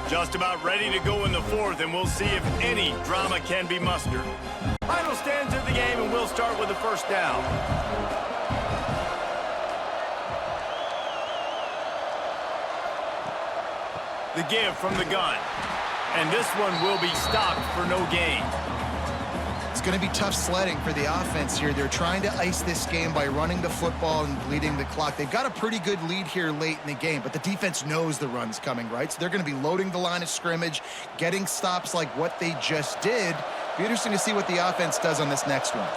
Just about ready to go in the 4th, and we'll see if any drama can be mustered. Final stands of the game, and we'll start with the first down. The give from the gun. And this one will be stopped for no gain.
It's going to be tough sledding for the offense here. They're trying to ice this game by running the football and bleeding the clock. They've got a pretty good lead here late in the game, but the defense knows the run's coming, right? So they're going to be loading the line of scrimmage, getting stops like what they just did. Be interesting to see what the offense does on this next one.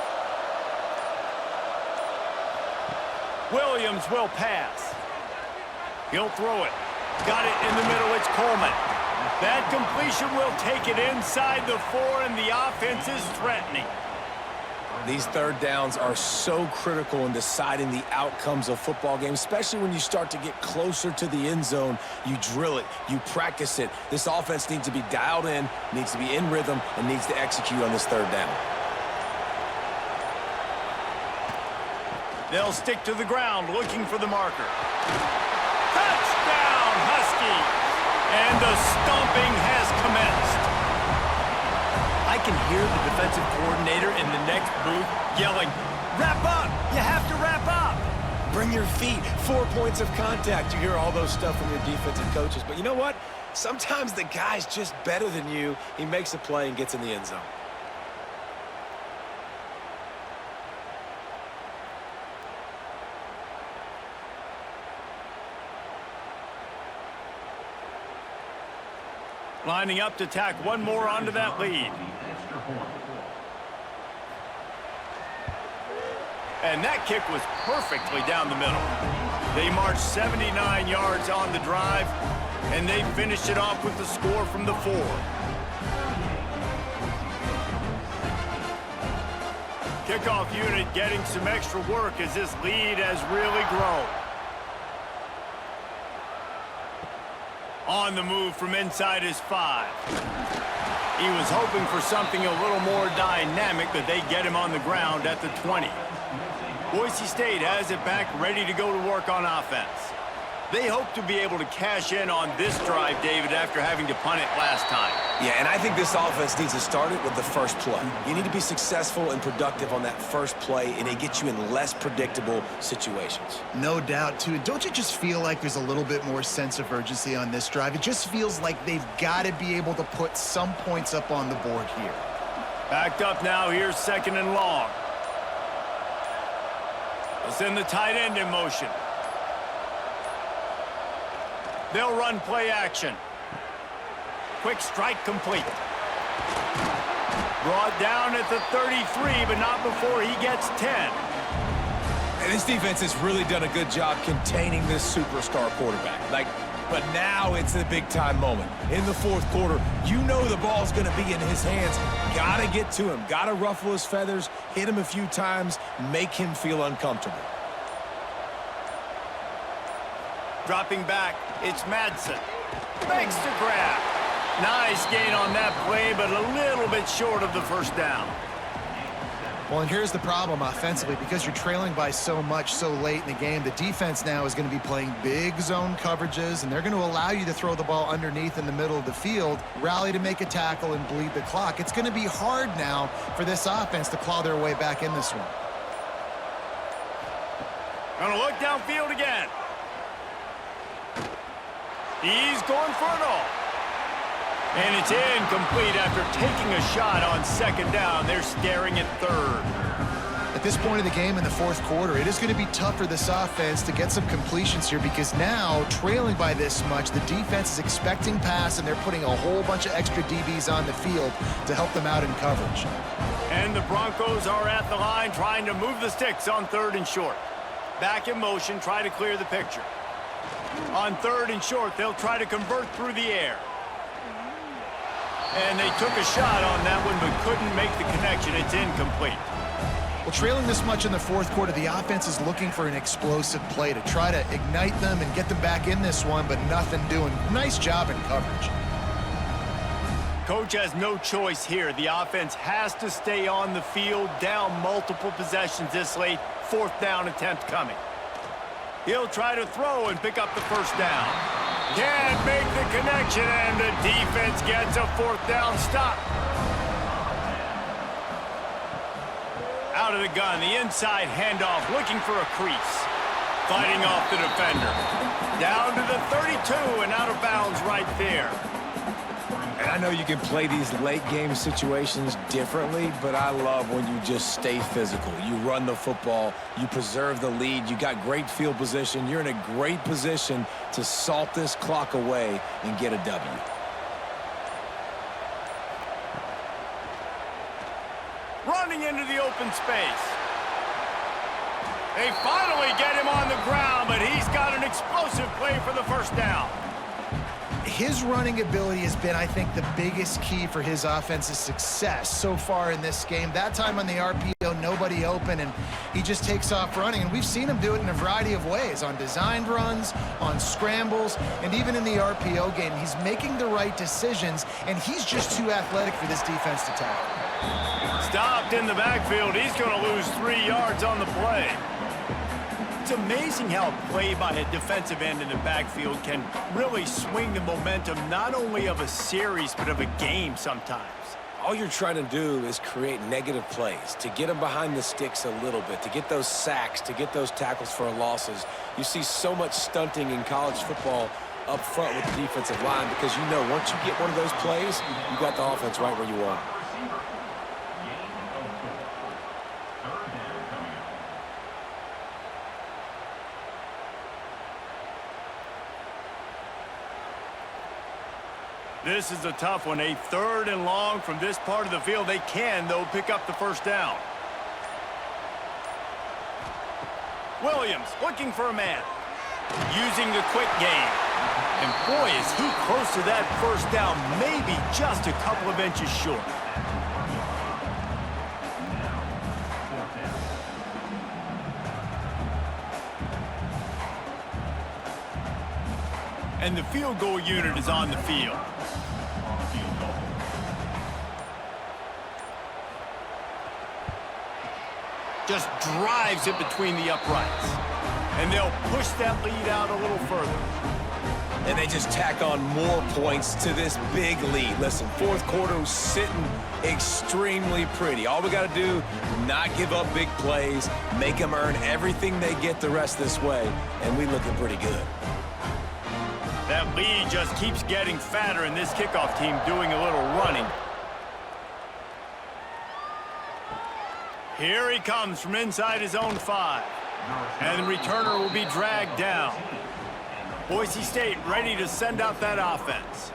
Williams will pass. He'll throw it. Got it in the middle. It's Coleman. That completion will take it inside the 4, and the offense is threatening.
These 3rd downs are so critical in deciding the outcomes of football games, especially when you start to get closer to the end zone. You drill it, you practice it. This offense needs to be dialed in, needs to be in rhythm, and needs to execute on this 3rd down.
They'll stick to the ground looking for the marker. Touchdown, Husky! And the stomping has commenced. I can hear the defensive coordinator in the next booth yelling, "Wrap up! You have to wrap up!"
Bring your feet, 4 points of contact. You hear all those stuff from your defensive coaches. But you know what? Sometimes the guy's just better than you. He makes a play and gets in the end zone.
Lining up to tack one more onto that lead. And that kick was perfectly down the middle. They marched 79 yards on the drive, and they finished it off with the score from the 4. Kickoff unit getting some extra work as this lead has really grown. On the move from inside his 5. He was hoping for something a little more dynamic, but they get him on the ground at the 20. Boise State has it back, ready to go to work on offense. They hope to be able to cash in on this drive, David, after having to punt it last time.
Yeah, and I think this offense needs to start it with the first play. You need to be successful and productive on that first play, and it gets you in less predictable situations.
No doubt, too. Don't you just feel like there's a little bit more sense of urgency on this drive? It just feels like they've got to be able to put some points up on the board here.
Backed up now. Here's 2nd and long. They'll send the tight end in motion. They'll run play action. Quick strike complete. Brought down at the 33, but not before he gets 10.
And this defense has really done a good job containing this superstar quarterback. But now it's the big-time moment. In the 4th quarter, you know the ball's going to be in his hands. Got to get to him. Got to ruffle his feathers, hit him a few times, make him feel uncomfortable.
Dropping back, it's Madsen. Makes the grab. Nice gain on that play, but a little bit short of the first down.
Well, and here's the problem offensively. Because you're trailing by so much so late in the game, the defense now is going to be playing big zone coverages, and they're going to allow you to throw the ball underneath in the middle of the field, rally to make a tackle, and bleed the clock. It's going to be hard now for this offense to claw their way back in this one.
Gonna look downfield again. He's going for it all. And it's incomplete after taking a shot on 2nd down. They're staring at 3rd.
At this point of the game in the 4th quarter, it is going to be tough for this offense to get some completions here because now, trailing by this much, the defense is expecting pass, and they're putting a whole bunch of extra DBs on the field to help them out in coverage.
And the Broncos are at the line trying to move the sticks on 3rd and short. Back in motion, try to clear the picture. On 3rd and short, they'll try to convert through the air. And they took a shot on that one, but couldn't make the connection. It's incomplete.
Well, trailing this much in the 4th quarter, the offense is looking for an explosive play to try to ignite them and get them back in this one, but nothing doing. Nice job in coverage.
Coach has no choice here. The offense has to stay on the field, down multiple possessions this late. 4th down attempt coming. He'll try to throw and pick up the first down. Can't make the connection, and the defense gets a 4th down stop. Out of the gun, the inside handoff, looking for a crease. Fighting off the defender. Down to the 32 and out of bounds right there.
And I know you can play these late-game situations differently, but I love when you just stay physical. You run the football, you preserve the lead, you got great field position, you're in a great position to salt this clock away and get a W.
Running into the open space. They finally get him on the ground, but he's got an explosive play for the first down.
His running ability has been, I think, the biggest key for his offense's success so far in this game. That time on the RPO, nobody open, and he just takes off running. And we've seen him do it in a variety of ways, on designed runs, on scrambles, and even in the RPO game. He's making the right decisions, and he's just too athletic for this defense to tackle.
Stopped in the backfield. He's going to lose 3 yards on the play. It's amazing how a play by a defensive end in the backfield can really swing the momentum not only of a series but of a game sometimes.
All you're trying to do is create negative plays, to get them behind the sticks a little bit, to get those sacks, to get those tackles for losses. You see so much stunting in college football up front with the defensive line because you know once you get one of those plays, you got the offense right where you want it.
This is a tough one. A 3rd and long from this part of the field. They can, though, pick up the first down. Williams looking for a man. Using the quick game. And boy, is he close to that first down, maybe just a couple of inches short. And the field goal unit is on the field. Just drives it between the uprights. And they'll push that lead out a little further.
And they just tack on more points to this big lead. Listen, fourth quarter was sitting extremely pretty. All we got to do, not give up big plays, make them earn everything they get the rest this way, and we looking pretty good.
That lead just keeps getting fatter, and this kickoff team doing a little running. Here he comes from inside his own 5. And the returner will be dragged down. Boise State ready to send out that offense.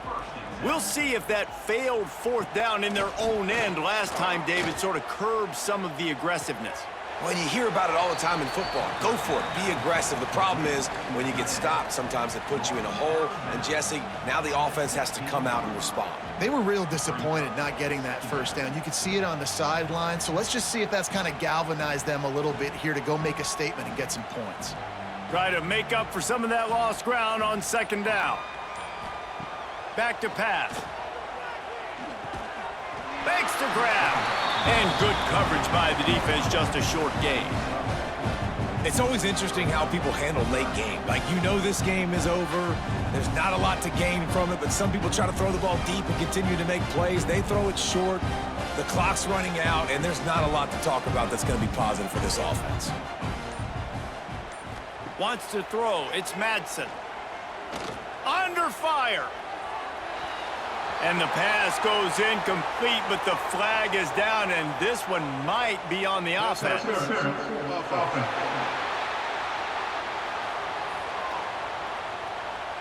We'll see if that failed fourth down in their own end last time, David, sort of curbed some of the aggressiveness.
Well, you hear about it all the time in football. Go for it. Be aggressive. The problem is when you get stopped, sometimes it puts you in a hole. And, Jesse, now the offense has to come out and respond.
They were real disappointed not getting that first down. You could see it on the sideline. So let's just see if that's kind of galvanized them a little bit here to go make a statement and get some points.
Try to make up for some of that lost ground on second down. Back to pass. Makes the grab. And good coverage by the defense, just a short gain.
It's always interesting how people handle late game. Like, you know this game is over. There's not a lot to gain from it, but some people try to throw the ball deep and continue to make plays. They throw it short. The clock's running out, and there's not a lot to talk about that's going to be positive for this offense.
Wants to throw. It's Madsen. Under fire. And the pass goes incomplete, but the flag is down, and this one might be on the offense.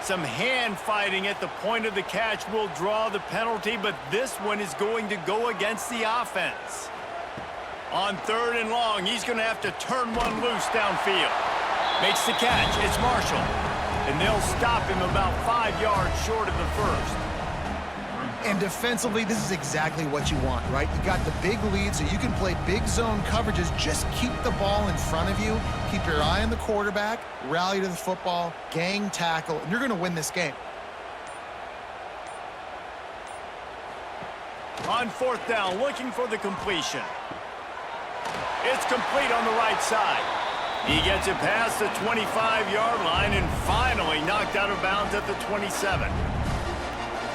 Some hand fighting at the point of the catch will draw the penalty, but this one is going to go against the offense. On 3rd and long, he's going to have to turn one loose downfield. Makes the catch. It's Marshall. And they'll stop him about 5 yards short of the first.
And defensively, this is exactly what you want, right? You got the big lead, so you can play big zone coverages. Just keep the ball in front of you. Keep your eye on the quarterback. Rally to the football. Gang tackle. And you're going to win this game.
On 4th down, looking for the completion. It's complete on the right side. He gets it past the 25-yard line and finally knocked out of bounds at the 27.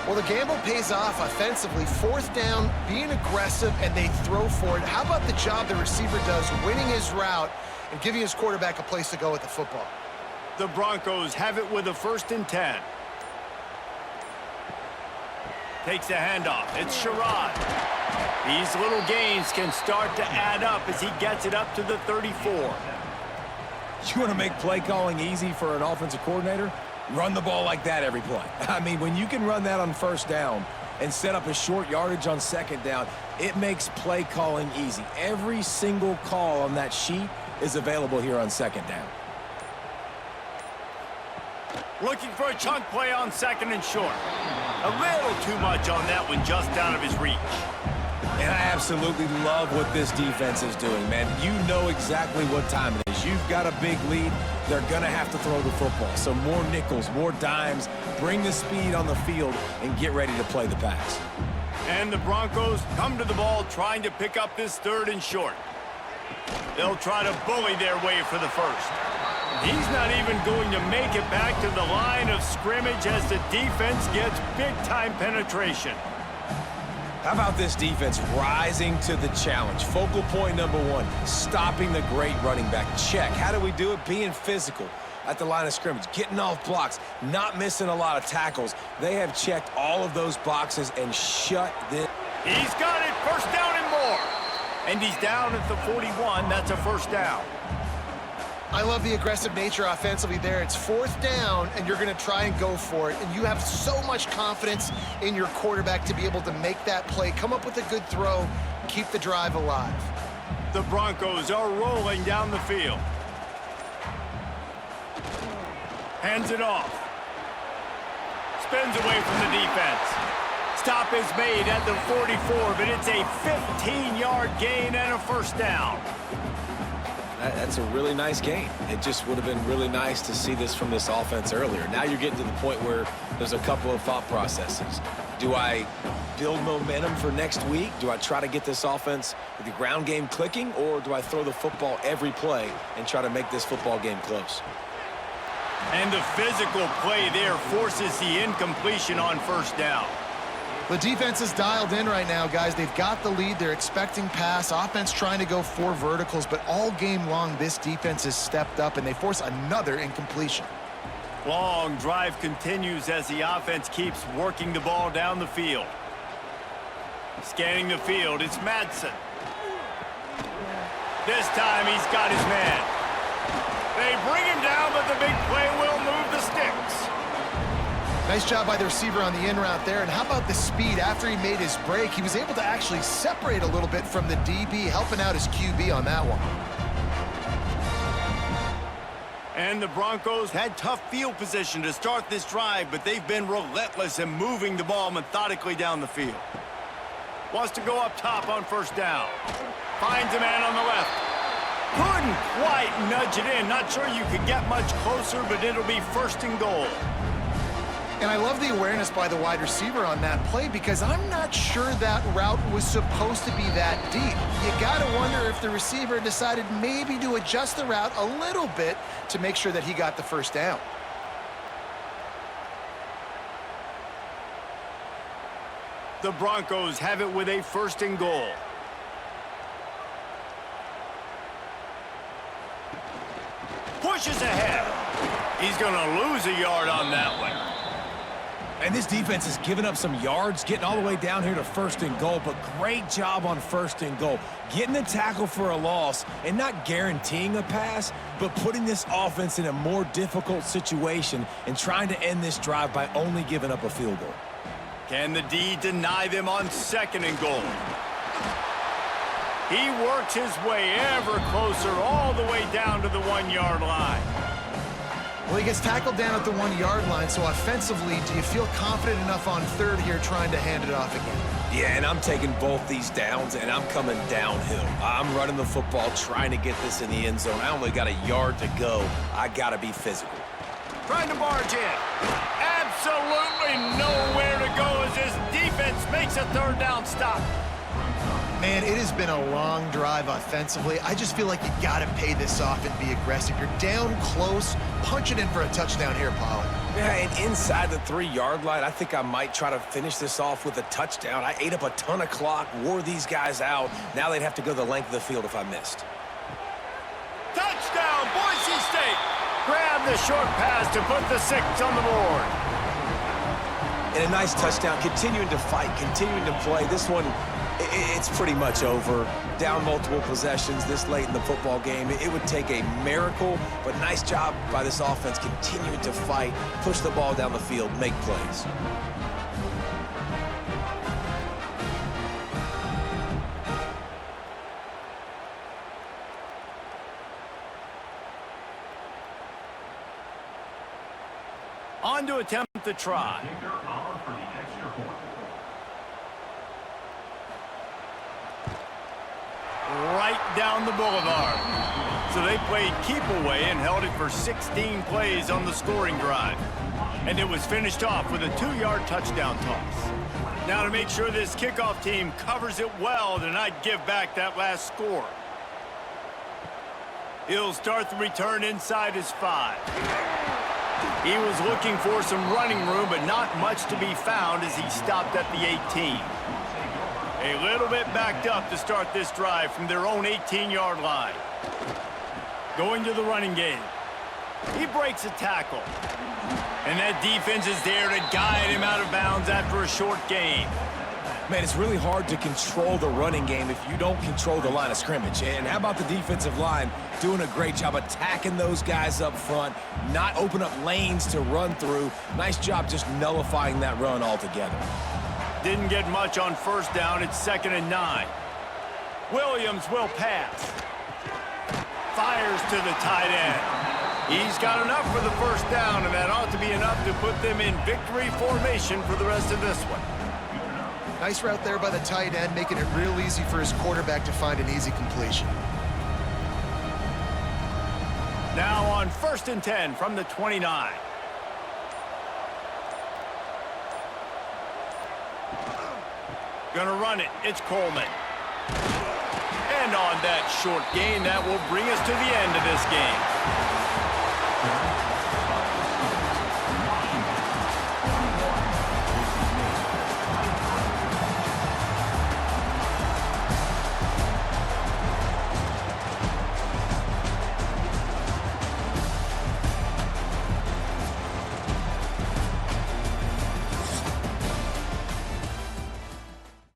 Well, the gamble pays off offensively. 4th down, being aggressive, and they throw for it. How about the job the receiver does winning his route and giving his quarterback a place to go with the football?
The Broncos have it with a 1st and 10. Takes the handoff. It's Sherrod. These little gains can start to add up as he gets it up to the 34.
You want to make play calling easy for an offensive coordinator? Run the ball like that every play. I mean, when you can run that on 1st down and set up a short yardage on 2nd down, it makes play calling easy. Every single call on that sheet is available here on 2nd down.
Looking for a chunk play on 2nd and short. A little too much on that one, just out of his reach.
And I absolutely love what this defense is doing, man. You know exactly what time it is. You've got a big lead. They're going to have to throw the football. So more nickels, more dimes, bring the speed on the field, and get ready to play the pass.
And the Broncos come to the ball trying to pick up this 3rd and short. They'll try to bully their way for the first. He's not even going to make it back to the line of scrimmage as the defense gets big-time penetration.
How about this defense rising to the challenge? Focal point number 1, stopping the great running back. Check. How do we do it? Being physical at the line of scrimmage, getting off blocks, not missing a lot of tackles. They have checked all of those boxes and shut this.
He's got it. 1st down and more. And he's down at the 41. That's a 1st down.
I love the aggressive nature offensively there. It's 4th down, and you're going to try and go for it. And you have so much confidence in your quarterback to be able to make that play, come up with a good throw, keep the drive alive.
The Broncos are rolling down the field. Hands it off. Spins away from the defense. Stop is made at the 44, but it's a 15-yard gain and a first down.
That's a really nice game. It just would have been really nice to see this from this offense earlier. Now you're getting to the point where there's a couple of thought processes. Do I build momentum for next week? Do I try to get this offense with the ground game clicking, or do I throw the football every play and try to make this football game close?
And the physical play there forces the incompletion on first down.
The defense is dialed in right now, guys. They've got the lead. They're expecting pass. Offense trying to go 4 verticals, but all game long, this defense has stepped up, and they force another incompletion.
Long drive continues as the offense keeps working the ball down the field. Scanning the field, it's Madsen. This time he's got his man. They bring him down, but the big play will move the sticks.
Nice job by the receiver on the in route there. And how about the speed? After he made his break, he was able to actually separate a little bit from the DB, helping out his QB on that one.
And the Broncos had tough field position to start this drive, but they've been relentless in moving the ball methodically down the field. Wants to go up top on first down. Finds a man on the left. Couldn't quite nudge it in. Not sure you could get much closer, but it'll be first and goal.
And I love the awareness by the wide receiver on that play, because I'm not sure that route was supposed to be that deep. You got to wonder if the receiver decided maybe to adjust the route a little bit to make sure that he got the first down.
The Broncos have it with a first and goal. Pushes ahead. He's going to lose a yard on that one.
And this defense has given up some yards, getting all the way down here to first and goal, but great job on first and goal. Getting the tackle for a loss and not guaranteeing a pass, but putting this offense in a more difficult situation and trying to end this drive by only giving up a field goal.
Can the D deny them on second and goal? He works his way ever closer all the way down to the 1-yard line.
Well, he gets tackled down at the 1-yard line, so offensively, do you feel confident enough on third here trying to hand it off again?
Yeah, and I'm taking both these downs, and I'm coming downhill. I'm running the football, trying to get this in the end zone. I only got a yard to go. I got to be physical.
Trying to barge in. Absolutely nowhere to go as this defense makes a third down stop.
Man, it has been a long drive offensively. I just feel like you got to pay this off and be aggressive. You're down close. Punch it in for a touchdown here, Pollard.
Yeah, and inside the 3-yard line, I think I might try to finish this off with a touchdown. I ate up a ton of clock, wore these guys out. Now they'd have to go the length of the field if I missed.
Touchdown, Boise State. Grab the short pass to put the 6 on the board.
And a nice touchdown, continuing to fight, continuing to play. This one, it's pretty much over. Down multiple possessions this late in the football game. It would take a miracle, but nice job by this offense continuing to fight, push the ball down the field, make plays.
On to attempt the try. Right down the boulevard. So they played keep away and held it for 16 plays on the scoring drive. And it was finished off with a 2-yard touchdown toss. Now to make sure this kickoff team covers it well to not give back that last score. He'll start the return inside his 5. He was looking for some running room, but not much to be found as he stopped at the 18. A little bit backed up to start this drive from their own 18-yard line. Going to the running game. He breaks a tackle. And that defense is there to guide him out of bounds after a short gain.
Man, it's really hard to control the running game if you don't control the line of scrimmage. And how about the defensive line doing a great job attacking those guys up front, not open up lanes to run through. Nice job just nullifying that run altogether.
Didn't get much on first down. It's 2nd and 9. Williams will pass. Fires to the tight end. He's got enough for the first down, and that ought to be enough to put them in victory formation for the rest of this one.
Nice route there by the tight end, making it real easy for his quarterback to find an easy completion.
Now on 1st and 10 from the 29. Gonna run it. It's Coleman. And on that short gain, that will bring us to the end of this game.